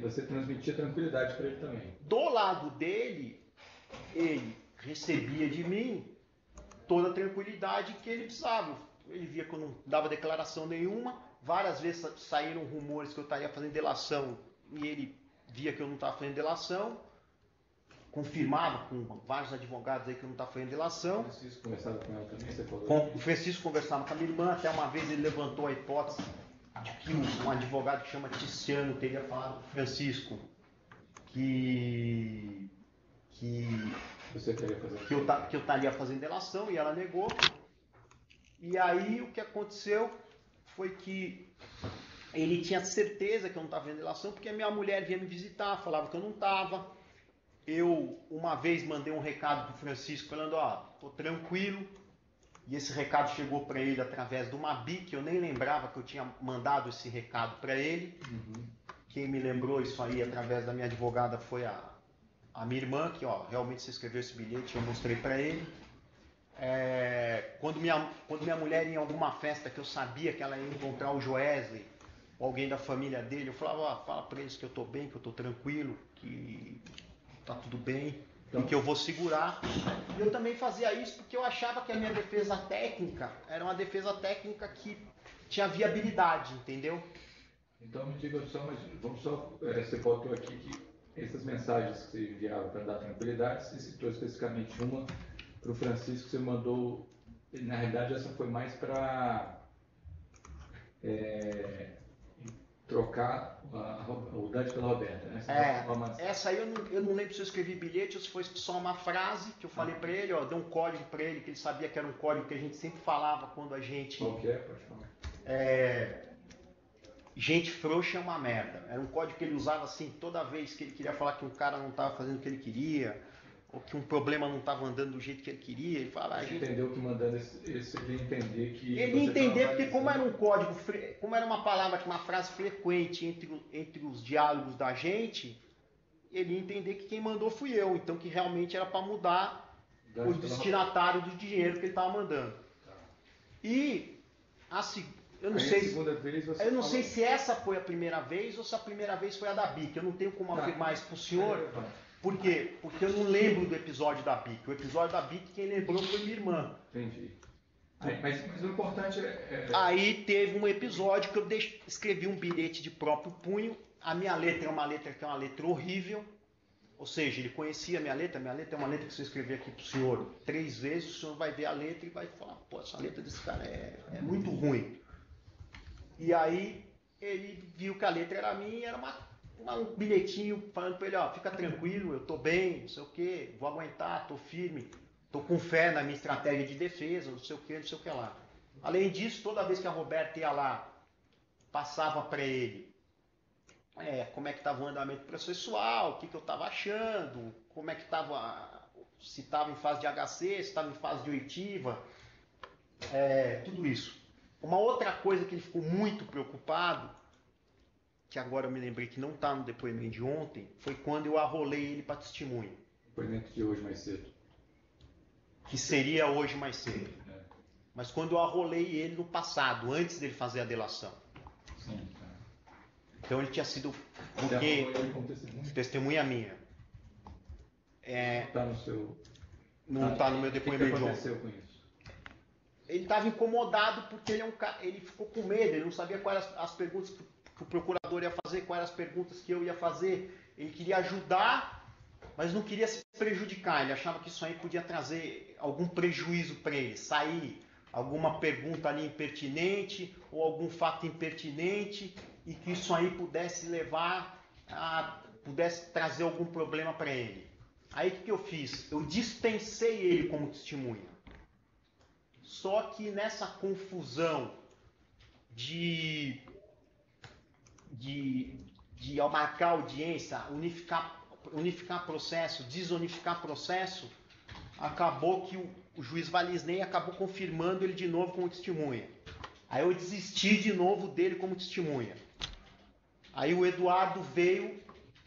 você transmitia tranquilidade para ele também. Do lado dele, ele recebia de mim toda a tranquilidade que ele precisava. Ele via que eu não dava declaração nenhuma. Várias vezes saíram rumores que eu estaria fazendo delação e ele via que eu não estava fazendo delação. Confirmava com vários advogados aí que eu não estava fazendo delação. O Francisco conversava com ela também, você falou? O Francisco conversava com a minha irmã. Até uma vez ele levantou a hipótese de que um advogado que chama Tiziano teria falado com o Francisco que eu estaria fazendo delação, e ela negou. E aí o que aconteceu foi que ele tinha certeza que eu não estava fazendo delação, porque a minha mulher vinha me visitar, falava que eu não estava. Eu uma vez mandei um recado para o Francisco falando, tô tranquilo. E esse recado chegou para ele através do Mabi, que eu nem lembrava que eu tinha mandado esse recado para ele. Uhum. Quem me lembrou isso aí através da minha advogada foi a minha irmã, que realmente você escreveu esse bilhete, eu mostrei para ele. Quando minha mulher ia em alguma festa que eu sabia que ela ia encontrar o Joesley, ou alguém da família dele, eu falava, fala para eles que eu estou bem, que eu estou tranquilo, que está tudo bem, então, e que eu vou segurar. E eu também fazia isso porque eu achava que a minha defesa técnica era uma defesa técnica que tinha viabilidade, entendeu? Então me diga só, mas vamos só, você voltou aqui que essas mensagens que você enviava para dar tranquilidade, você citou especificamente uma para o Francisco, você mandou, na realidade essa foi mais para trocar o Dante pela Roberta, né? Essa aí eu não lembro se eu escrevi bilhete ou se foi só uma frase que eu falei para ele, dei um código para ele, que ele sabia que era um código que a gente sempre falava quando a gente... Qual que é? Pode falar. Gente frouxa é uma merda. Era um código que ele usava assim toda vez que ele queria falar que um cara não estava fazendo o que ele queria, ou que um problema não estava andando do jeito que ele queria. Ele falava, Você entendeu que mandando esse ele ia entender que... Ele ia entender porque como era um código, como era uma palavra, uma frase frequente entre os diálogos da gente, ele ia entender que quem mandou fui eu. Então que realmente era para mudar o destinatário do dinheiro que ele estava mandando. Tá. E Eu não Aí, sei, a segunda vez você eu não falou- sei se essa foi a primeira vez ou se a primeira vez foi a da BIC. Eu não tenho como afirmar isso para o senhor. Por quê? Porque eu não lembro do episódio da BIC. O episódio da BIC, quem lembrou foi minha irmã. Entendi. Aí, mas o importante é... Aí teve um episódio que eu escrevi um bilhete de próprio punho. A minha letra é uma letra que é uma letra horrível. Ou seja, ele conhecia a minha letra. Minha letra é uma letra que se eu escrever aqui para o senhor 3 vezes, o senhor vai ver a letra e vai falar, pô, essa letra desse cara é muito ruim. E aí ele viu que a letra era minha e era um bilhetinho falando para ele, ó, fica tranquilo, eu tô bem, não sei o que, vou aguentar, tô firme, tô com fé na minha estratégia de defesa, não sei o que lá. Além disso, toda vez que a Roberta ia lá, passava para ele como é que estava o andamento processual, o que eu estava achando, como é que estava, se estava em fase de HC, se estava em fase de oitiva, tudo isso. Uma outra coisa que ele ficou muito preocupado, que agora eu me lembrei que não está no depoimento de ontem, foi quando eu arrolei ele para testemunha. Depoimento de hoje mais cedo. Que seria hoje mais cedo. Mas quando eu arrolei ele no passado, antes dele fazer a delação. Sim. Então ele tinha sido... Porque ele como testemunha minha. Está no seu... Não está no meu depoimento de ontem. O que aconteceu com isso? Ele estava incomodado porque ele ficou com medo, ele não sabia quais eram as perguntas que o procurador ia fazer, quais eram as perguntas que eu ia fazer. Ele queria ajudar, mas não queria se prejudicar. Ele achava que isso aí podia trazer algum prejuízo para ele, sair alguma pergunta ali impertinente ou algum fato impertinente e que isso aí pudesse pudesse trazer algum problema para ele. Aí o que eu fiz? Eu dispensei ele como testemunha. Só que nessa confusão de ao marcar audiência, unificar processo, desunificar processo, acabou que o juiz Valisney acabou confirmando ele de novo como testemunha. Aí eu desisti de novo dele como testemunha. Aí o Eduardo veio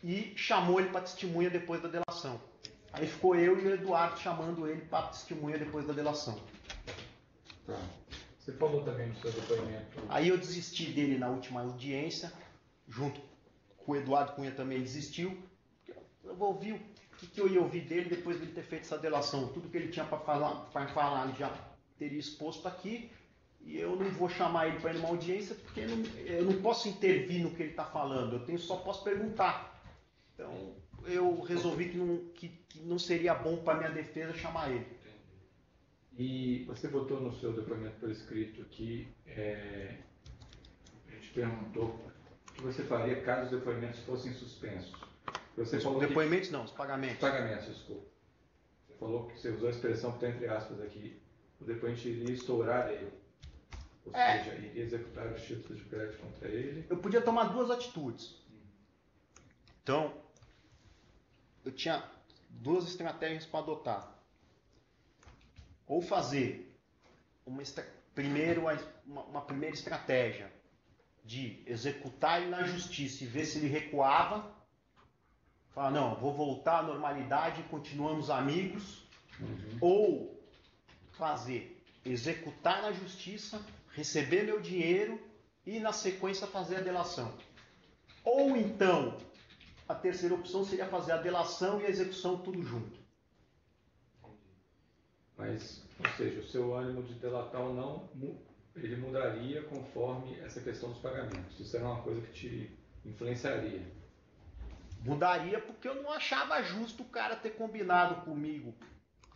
e chamou ele para testemunha depois da delação. Aí ficou eu e o Eduardo chamando ele para testemunha depois da delação. Tá. Você falou também no seu depoimento. Aí eu desisti dele na última audiência, junto com o Eduardo Cunha também desistiu. Eu vou ouvir o que eu ia ouvir dele depois dele ter feito essa delação. Tudo que ele tinha para falar ele já teria exposto aqui. E eu não vou chamar ele para ir numa audiência porque eu não posso intervir no que ele está falando. Só posso perguntar. Então eu resolvi que não seria bom para minha defesa chamar ele. E você botou no seu depoimento por escrito que a gente perguntou o que você faria caso os depoimentos fossem suspensos. Você falou depoimentos não, os pagamentos. Pagamentos, desculpa. Você falou que você usou a expressão que está entre aspas aqui. O depoente iria estourar ele. Ou seja, iria executar os títulos de crédito contra ele. Eu podia tomar 2 atitudes. Então, eu tinha 2 estratégias para adotar. Ou fazer uma primeira estratégia de executar ele na justiça e ver se ele recuava. Falar, não, vou voltar à normalidade e continuamos amigos. Ou executar na justiça, receber meu dinheiro e na sequência fazer a delação. Ou então, a terceira opção seria fazer a delação e a execução tudo junto. Mas, ou seja, o seu ânimo de delatar ou não, ele mudaria conforme essa questão dos pagamentos. Isso era uma coisa que te influenciaria. Mudaria porque eu não achava justo o cara ter combinado comigo,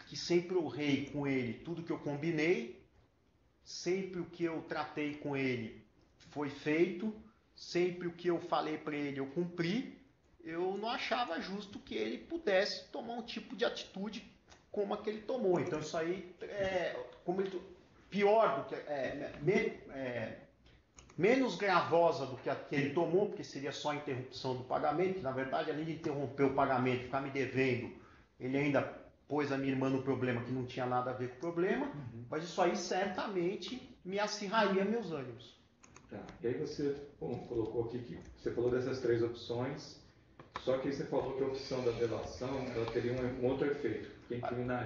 que sempre honrei com ele tudo que eu combinei, sempre o que eu tratei com ele foi feito, sempre o que eu falei para ele eu cumpri. Eu não achava justo que ele pudesse tomar um tipo de atitude como a que ele tomou. Então isso aí pior do que menos gravosa do que a que ele tomou, porque seria só a interrupção do pagamento, que na verdade além de interromper o pagamento, ficar me devendo, ele ainda pôs a minha irmã no problema que não tinha nada a ver com o problema, mas isso aí certamente me acirraria meus ânimos. Tá. E aí você colocou aqui que você falou dessas 3 opções Só que você falou que a opção da delação ela teria um outro efeito.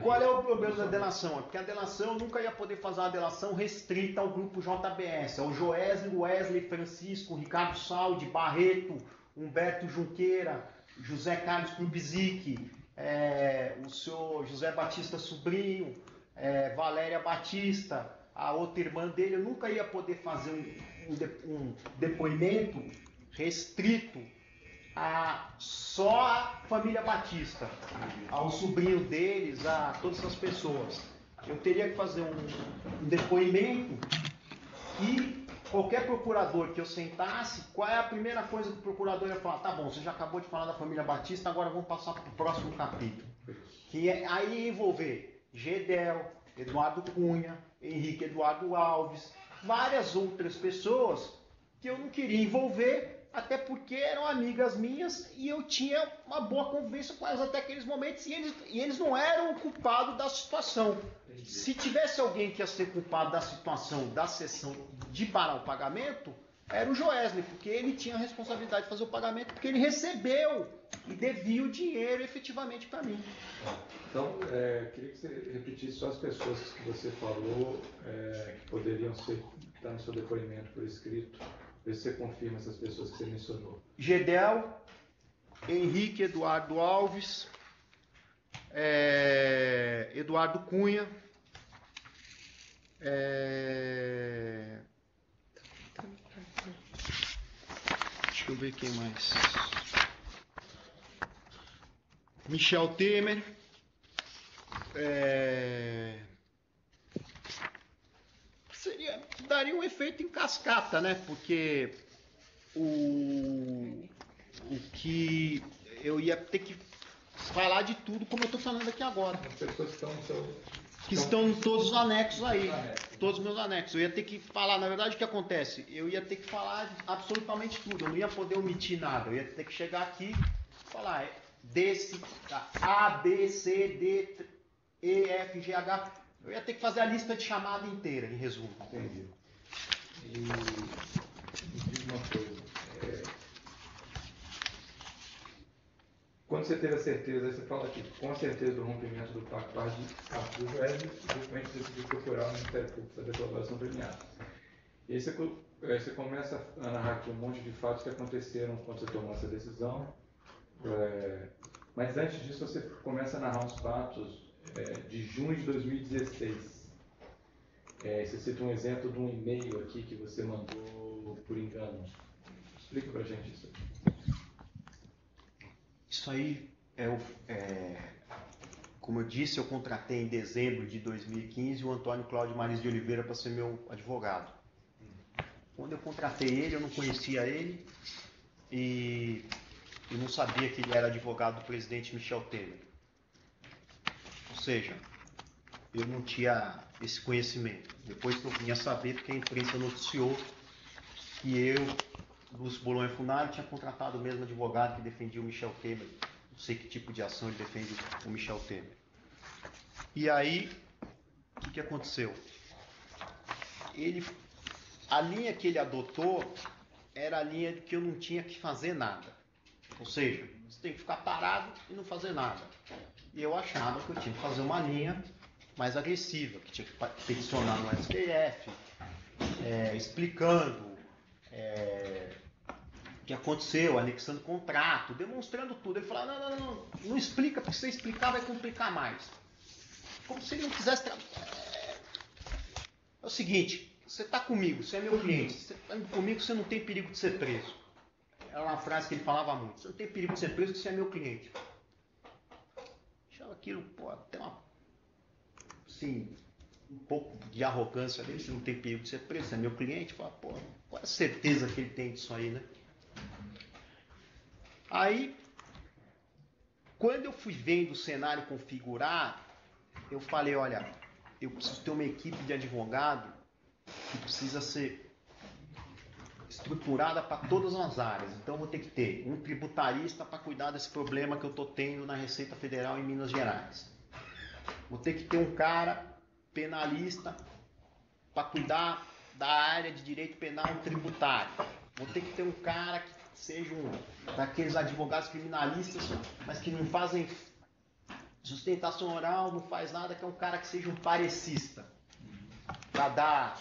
Qual é o problema da delação? É porque a delação eu nunca ia poder fazer uma delação restrita ao grupo JBS. É o Joesley, Wesley, Francisco, Ricardo Saldi, Barreto, Humberto Junqueira, José Carlos Krubzik, o senhor José Batista Sobrinho, Valéria Batista, a outra irmã dele. Eu nunca ia poder fazer um depoimento restrito só a família Batista, ao sobrinho deles, a todas essas pessoas. Eu teria que fazer um depoimento e qualquer procurador que eu sentasse, qual é a primeira coisa que o procurador ia falar? Tá bom, você já acabou de falar da família Batista, agora vamos passar para o próximo capítulo. Que aí ia envolver Gedel, Eduardo Cunha, Henrique Eduardo Alves, várias outras pessoas que eu não queria envolver, até porque eram amigas minhas e eu tinha uma boa convivência com elas até aqueles momentos, e eles não eram o culpado da situação. Se tivesse alguém que ia ser culpado da situação da sessão de parar o pagamento, era o Joesley, porque ele tinha a responsabilidade de fazer o pagamento, porque ele recebeu e devia o dinheiro efetivamente para mim. Então, queria que você repetisse só as pessoas que você falou que poderiam estar no seu depoimento por escrito. Vê se você confirma essas pessoas que você mencionou. Gedel, Henrique Eduardo Alves, Eduardo Cunha, deixa eu ver quem mais. Michel Temer, daria um efeito em cascata, né? Porque o que eu ia ter que falar de tudo, como eu estou falando aqui agora. As pessoas que estão no seu... Que estão em todos os anexos aí, todos os meus anexos. Eu ia ter que falar, na verdade o que acontece? Eu ia ter que falar absolutamente tudo, eu não ia poder omitir nada. Eu ia ter que chegar aqui e falar desse, A, B, C, D, E, F, G, H. Eu ia ter que fazer a lista de chamada inteira, em resumo. Entendi. E me diz uma coisa. Quando você teve a certeza, você fala aqui, com a certeza do rompimento do pacto de Arthur Joesley, justamente decidiu procurar o Ministério Público para fazer a colaboração premiada. E aí você começa a narrar aqui um monte de fatos que aconteceram quando você tomou essa decisão. Mas antes disso, você começa a narrar uns fatos de junho de 2016. Você cita um exemplo de um e-mail aqui que você mandou por engano. Explica pra gente isso aqui. Isso aí como eu disse, eu contratei em dezembro de 2015 o Antônio Cláudio Maris de Oliveira para ser meu advogado. Quando eu contratei ele, eu não conhecia ele e eu não sabia que ele era advogado do presidente Michel Temer. Ou seja, eu não tinha esse conhecimento. Depois que eu vinha saber, porque a imprensa noticiou que eu, Lúcio Bolonha Funari, tinha contratado o mesmo advogado que defendia o Michel Temer. Não sei que tipo de ação ele defende o Michel Temer. E aí, o que aconteceu? A linha que ele adotou era a linha de que eu não tinha que fazer nada. Ou seja, você tem que ficar parado e não fazer nada. E eu achava que eu tinha que fazer uma linha mais agressiva, que tinha que peticionar no STF, explicando o que aconteceu, anexando contrato, demonstrando tudo. Ele falava, não explica, porque se você explicar vai complicar mais. Como se ele não quisesse... É o seguinte, você está comigo, você é meu cliente, você está comigo, você não tem perigo de ser preso. Era uma frase que ele falava muito, você não tem perigo de ser preso, porque você é meu cliente. Achava aquilo, até um pouco de arrogância dele, você não tem perigo de ser preso, você é meu cliente. Fala, qual é a certeza que ele tem disso aí, né? Aí, quando eu fui vendo o cenário configurar, eu falei, olha, eu preciso ter uma equipe de advogado que precisa ser estruturada para todas as áreas. Então, eu vou ter que ter um tributarista para cuidar desse problema que eu estou tendo na Receita Federal em Minas Gerais. Vou ter que ter um cara penalista para cuidar da área de direito penal tributário. Vou ter que ter um cara que seja daqueles advogados criminalistas, mas que não fazem sustentação oral, não faz nada, que é um cara que seja um parecista, para dar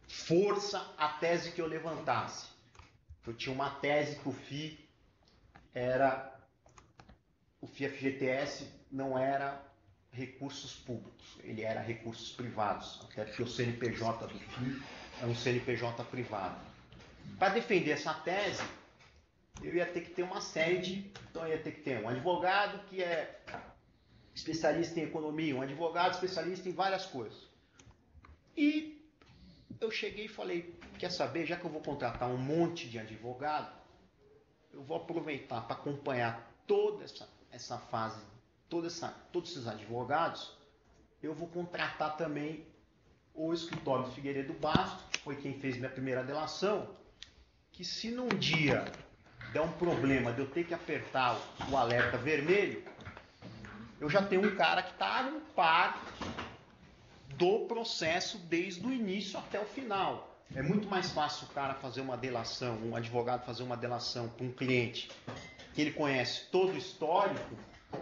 força à tese que eu levantasse. Eu tinha uma tese que o FGTS não era recursos públicos, ele era recursos privados, até porque o CNPJ do FII é um CNPJ privado. Para defender essa tese, eu ia ter que ter uma série de... Então, eu ia ter que ter um advogado que é especialista em economia, um advogado especialista em várias coisas. E eu cheguei e falei, quer saber, já que eu vou contratar um monte de advogado, eu vou aproveitar para acompanhar toda essa fase, todos esses advogados, eu vou contratar também o escritório de Figueiredo Bastos, que foi quem fez minha primeira delação, que se num dia der um problema de eu ter que apertar o alerta vermelho, eu já tenho um cara que está no par do processo desde o início até o final. É muito mais fácil o cara fazer uma delação, um advogado fazer uma delação para um cliente que ele conhece todo o histórico,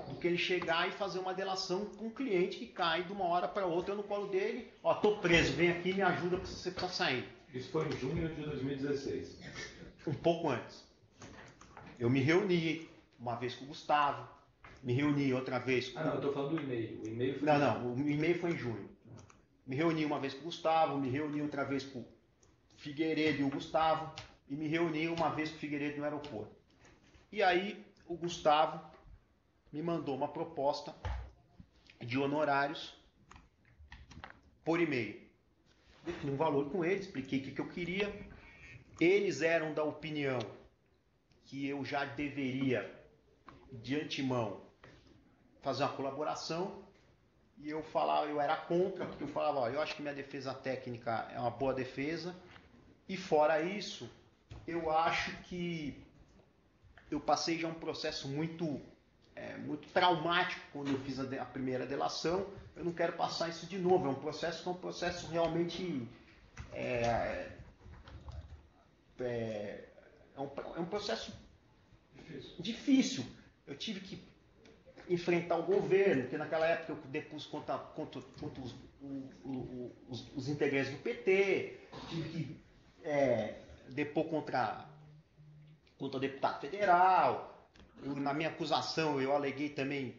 do que ele chegar e fazer uma delação com um cliente que cai de uma hora para outra, eu no colo dele, ó, tô preso, vem aqui e me ajuda porque você precisa sair. Isso foi em junho de 2016. Um pouco antes. Eu me reuni uma vez com o Gustavo, me reuni outra vez com... Não, eu tô falando do e-mail. O e-mail foi Não, o e-mail foi em junho. Me reuni uma vez com o Gustavo, me reuni outra vez com o Figueiredo e o Gustavo, e me reuni uma vez com o Figueiredo no aeroporto. E aí o Gustavo me mandou uma proposta de honorários por e-mail. Defini um valor com eles, expliquei o que eu queria. Eles eram da opinião que eu já deveria, de antemão, fazer uma colaboração. E eu era contra, porque eu falava, ó, eu acho que minha defesa técnica é uma boa defesa. E fora isso, eu acho que eu passei já um processo muito traumático quando eu fiz a primeira delação. Eu não quero passar isso de novo. É um processo realmente é um processo difícil. Eu tive que enfrentar o governo, porque naquela época eu depus contra os integrantes do PT, tive que depor contra deputado federal. Na minha acusação eu aleguei também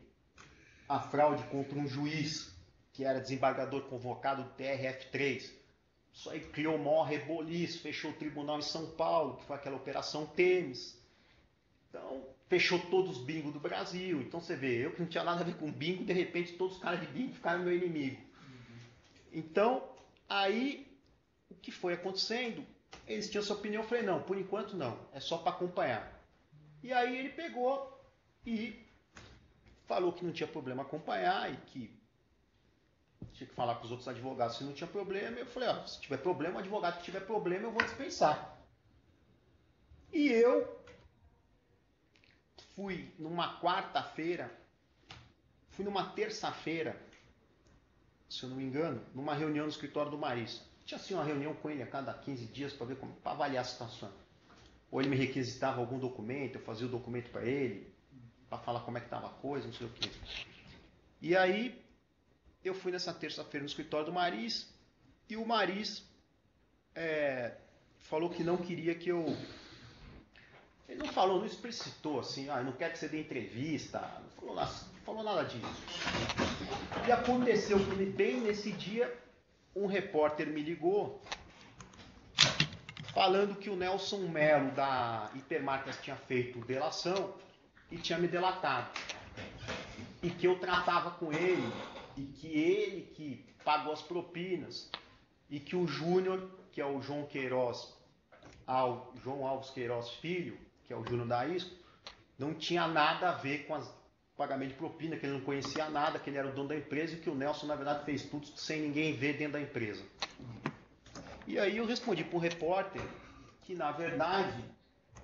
a fraude contra um juiz que era desembargador convocado do TRF3. Isso aí criou o maior reboliço, fechou o tribunal em São Paulo, que foi aquela Operação Temis. Então, fechou todos os bingos do Brasil. Então você vê, eu que não tinha nada a ver com bingo, de repente todos os caras de bingo ficaram meu inimigo. Então, aí, o que foi acontecendo? Eles tinham essa opinião, eu falei, não, por enquanto não, é só para acompanhar. E aí ele pegou e falou que não tinha problema acompanhar e que tinha que falar com os outros advogados se não tinha problema. Eu falei, ó, se tiver problema, o advogado que tiver problema, eu vou dispensar. E eu fui numa terça-feira, se eu não me engano, numa reunião no escritório do Marista. Tinha assim uma reunião com ele a cada 15 dias para avaliar a situação. Ou ele me requisitava algum documento, eu fazia o documento para ele, para falar como é que estava a coisa, não sei o quê. E aí, eu fui nessa terça-feira no escritório do Maris, e o Maris falou que não queria que eu... Ele não explicitou assim, eu não quero que você dê entrevista, não falou nada disso. E aconteceu que bem nesse dia, um repórter me ligou, falando que o Nelson Melo da Hipermarcas tinha feito delação e tinha me delatado. E que eu tratava com ele, e que ele que pagou as propinas, e que o Júnior, que é o João Alves Queiroz Filho, que é o Júnior da ISCO, não tinha nada a ver com o pagamento de propina, que ele não conhecia nada, que ele era o dono da empresa e que o Nelson, na verdade, fez tudo sem ninguém ver dentro da empresa. E aí eu respondi para um repórter que, na verdade,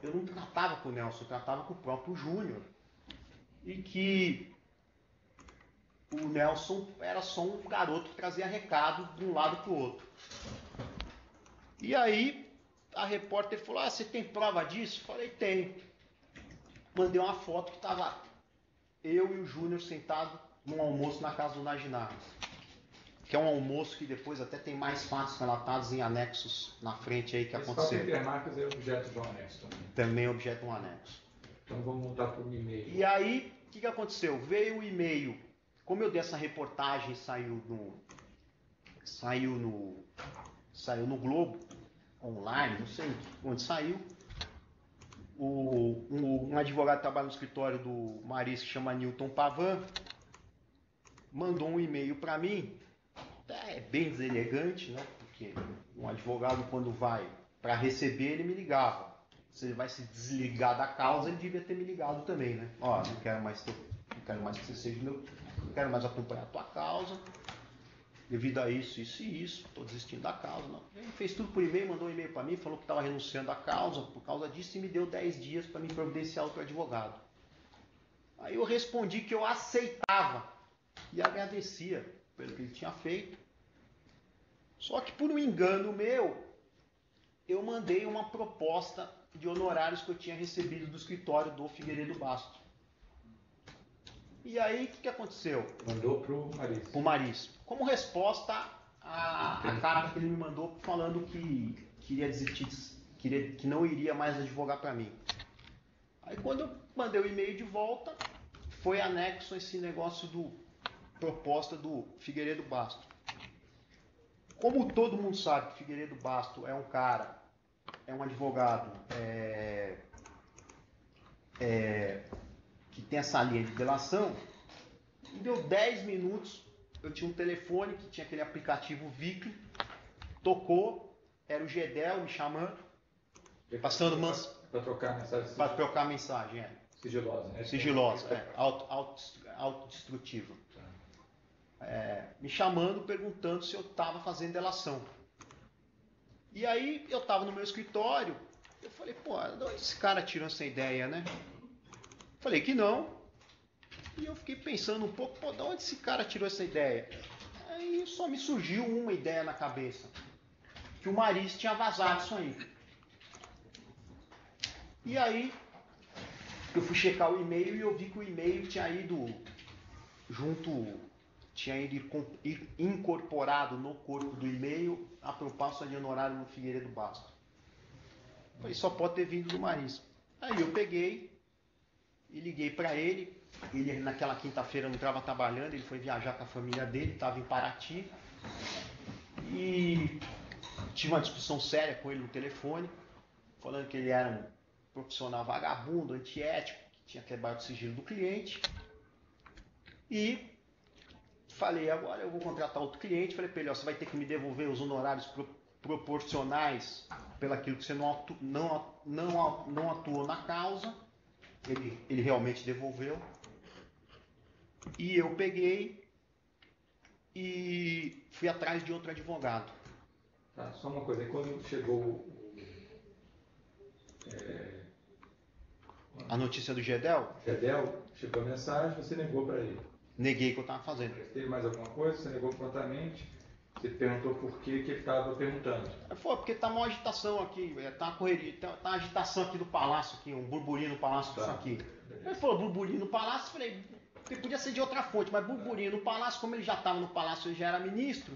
eu não tratava com o Nelson, eu tratava com o próprio Júnior. E que o Nelson era só um garoto que trazia recado de um lado para o outro. E aí a repórter falou, você tem prova disso? Falei, tenho. Mandei uma foto que tava eu e o Júnior sentados num almoço na casa do Naginarras. Que é um almoço que depois até tem mais fatos relatados em anexos na frente aí que aconteceu. Esse Intermarcas é objeto de um anexo também. Também é objeto de um anexo. Então vamos montar por um e-mail. E aí, o que aconteceu? Veio o e-mail, como eu dei essa reportagem, saiu no Globo, online, não sei onde saiu. Um advogado que trabalha no escritório do Maris, que chama Newton Pavan, mandou um e-mail para mim, bem deselegante, né? Porque um advogado, quando vai para receber, ele me ligava. Se ele vai se desligar da causa, ele devia ter me ligado também, né? Ó, não quero mais que você seja meu, não quero mais acompanhar a tua causa, devido a isso, isso e isso, estou desistindo da causa. Não. Ele fez tudo por e-mail, mandou um e-mail para mim, falou que estava renunciando à causa por causa disso e me deu 10 dias para me providenciar outro advogado. Aí eu respondi que eu aceitava e agradecia pelo que ele tinha feito. Só que por um engano meu, eu mandei uma proposta de honorários que eu tinha recebido do escritório do Figueiredo Basto. E aí, o que aconteceu? Mandou pro Maris. Pro Maris. Como resposta à carta que ele me mandou falando que queria desistir, que não iria mais advogar para mim. Aí quando eu mandei o e-mail de volta, foi anexo esse negócio do proposta do Figueiredo Basto. Como todo mundo sabe que Figueiredo Basto é um cara, é um advogado que tem essa linha de delação, e deu 10 minutos, eu tinha um telefone que tinha aquele aplicativo Vicle, tocou, era o Gedel me chamando, passando para trocar mensagem. Para trocar mensagem, Sigilosa, né? Sigilosa, autodestrutiva. Me chamando, perguntando se eu estava fazendo delação. E aí eu estava no meu escritório, eu falei, pô, esse cara tirou essa ideia, né? Falei que não. E eu fiquei pensando um pouco, pô, de onde esse cara tirou essa ideia? Aí só me surgiu uma ideia na cabeça. Que o Maris tinha vazado isso aí. E aí eu fui checar o e-mail e eu vi que o e-mail tinha ido incorporado no corpo do e-mail a proposta de honorário no Figueiredo Basto. Falei, só pode ter vindo do Maris. Aí eu peguei e liguei para ele. Ele naquela quinta-feira não estava trabalhando, ele foi viajar com a família dele, estava em Paraty. E tive uma discussão séria com ele no telefone, falando que ele era um profissional vagabundo, antiético, que tinha quebrado o sigilo do cliente. E falei, agora eu vou contratar outro cliente. Falei para ele, você vai ter que me devolver os honorários proporcionais pelaquilo que você não atuou na causa. Ele realmente devolveu. E eu peguei e fui atrás de outro advogado. Tá, só uma coisa, quando chegou a notícia do Gedel? Gedel, chegou a mensagem, você negou para ele. Neguei que eu estava fazendo. Teve mais alguma coisa? Você negou prontamente? Você perguntou por que ele estava perguntando? Foi, porque está uma agitação aqui, está uma correria, está uma agitação aqui do palácio, aqui, um burburinho no palácio, tá. Isso aqui. Ele falou burburinho no palácio, falei, porque podia ser de outra fonte, mas burburinho no palácio, como ele já estava no palácio, ele já era ministro,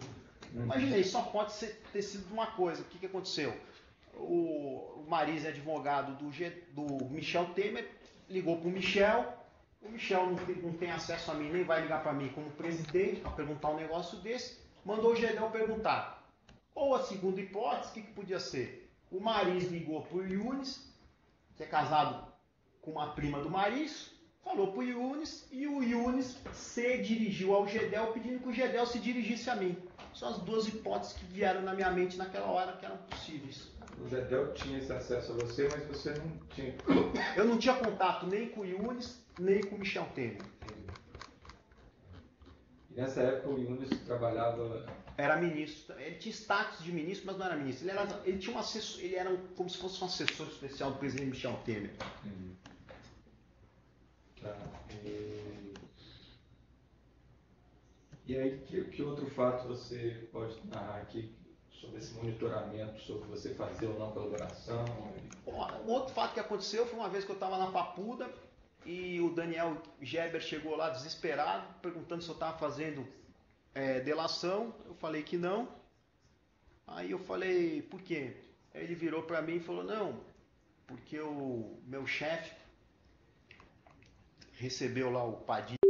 imaginei, só pode ter sido uma coisa. O que aconteceu? O Maris é advogado do Michel Temer, ligou para o Michel não tem acesso a mim, nem vai ligar para mim como presidente, para perguntar um negócio desse, mandou o Gedel perguntar. Ou a segunda hipótese, o que podia ser? O Maris ligou para o Yunis, que é casado com uma prima do Maris, falou para o Yunis, e o Yunis se dirigiu ao Gedel, pedindo que o Gedel se dirigisse a mim. São as duas hipóteses que vieram na minha mente naquela hora, que eram possíveis. O Gedel tinha esse acesso a você, mas você não tinha. Eu não tinha contato nem com o Yunis, nem com o Michel Temer. E nessa época o Yunis trabalhava... Era ministro. Ele tinha status de ministro, mas não era ministro. Ele tinha um assessor, ele era como se fosse um assessor especial do presidente Michel Temer. Tá. E aí, que outro fato você pode narrar aqui sobre esse monitoramento, sobre você fazer ou não colaboração? Um outro fato que aconteceu foi uma vez que eu estava na Papuda e o Daniel Geber chegou lá desesperado, perguntando se eu estava fazendo delação. Eu falei que não. Aí eu falei, por quê? Aí ele virou para mim e falou, não, porque o meu chefe recebeu lá o Padilha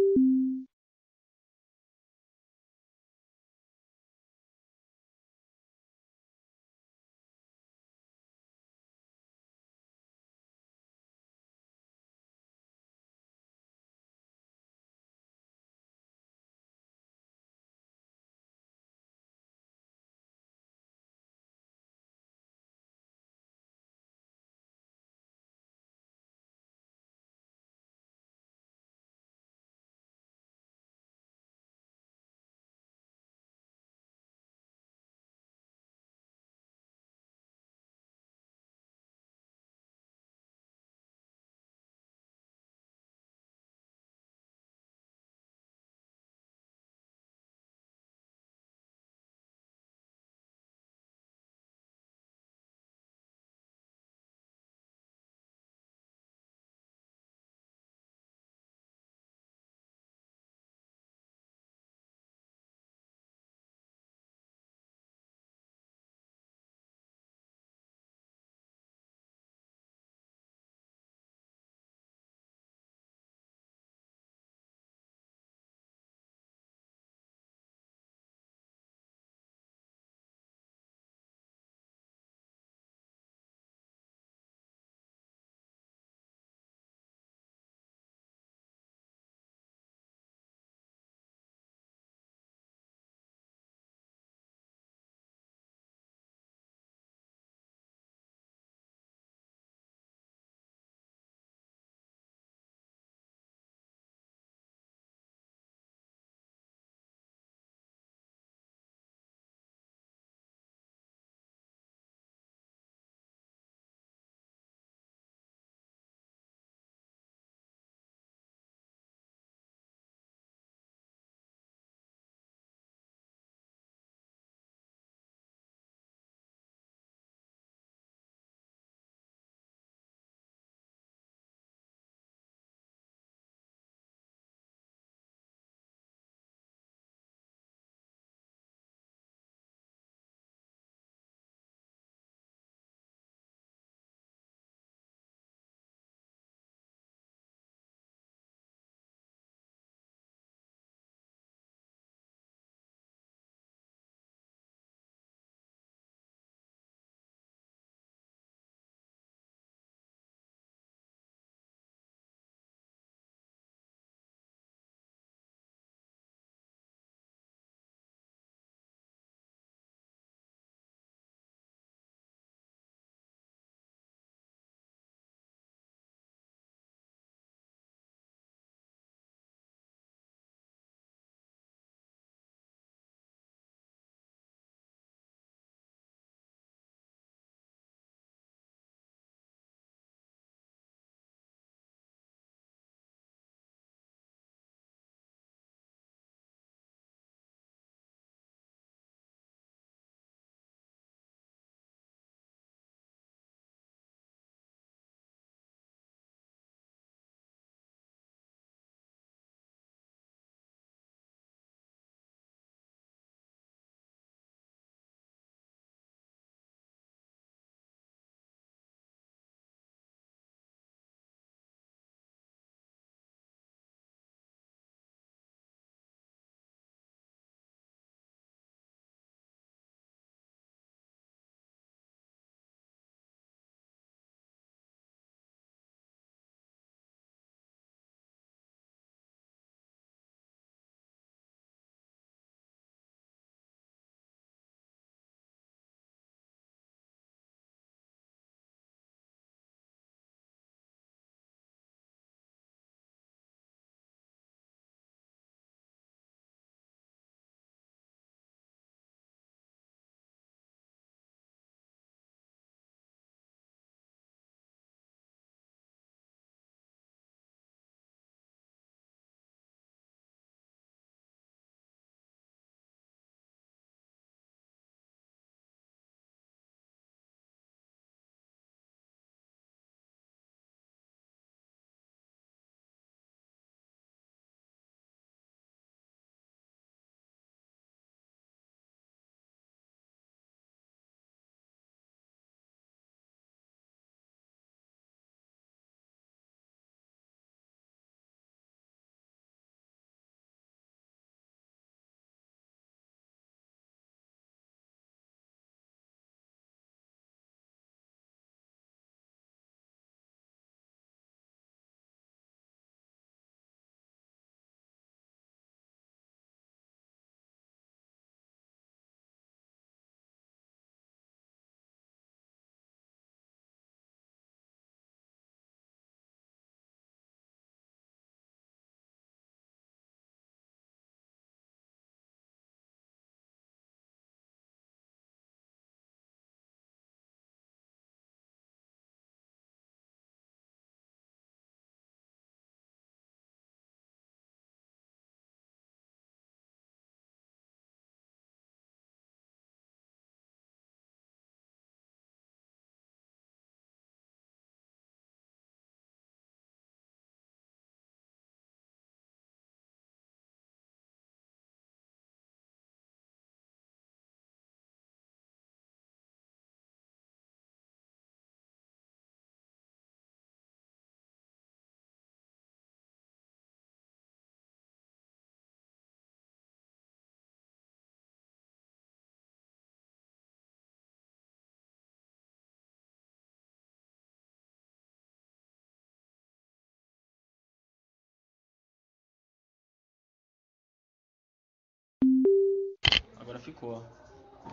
ficou.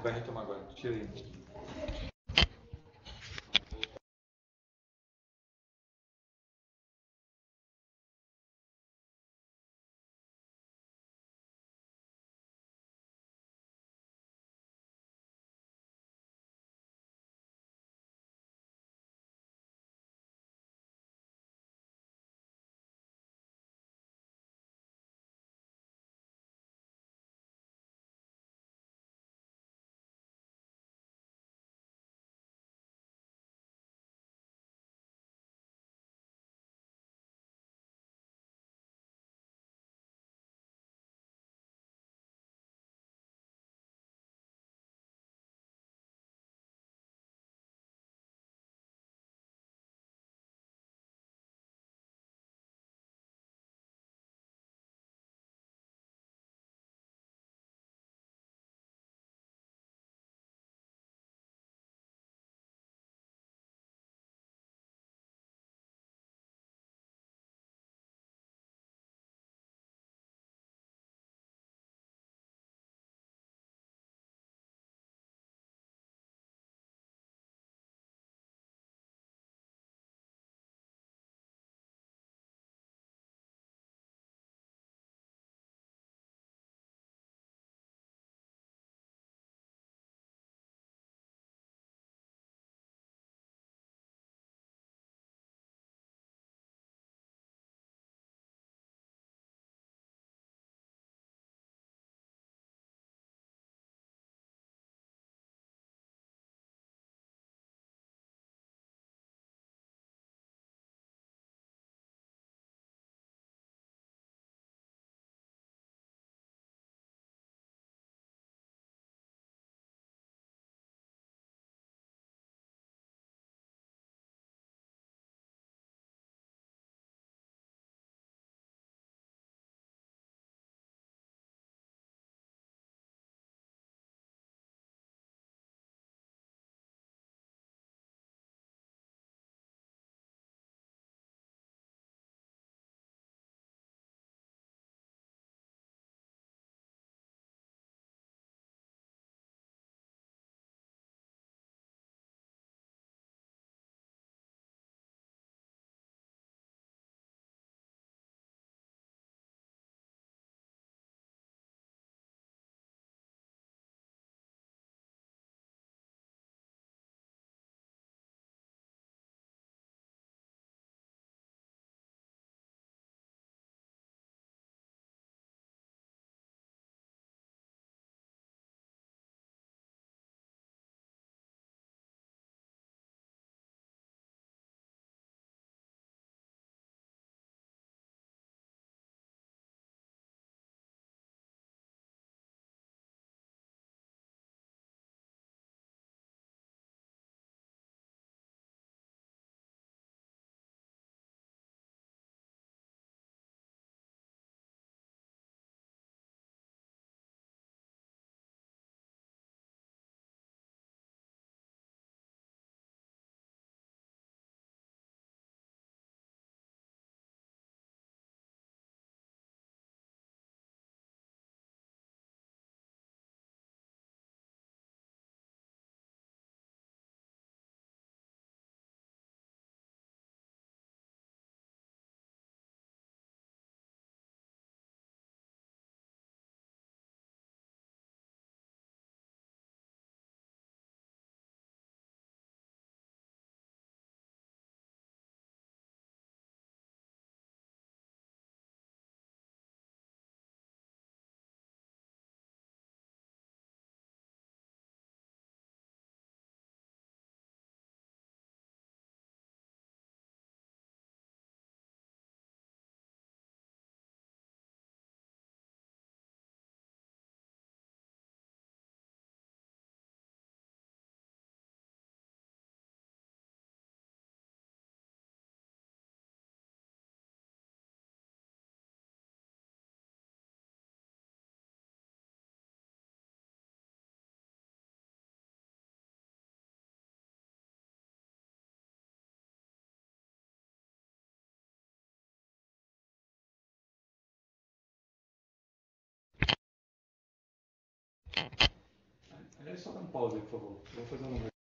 Vai retomar agora. Tirei. Aliás, só dá um pause aí, por favor. Eu vou fazer um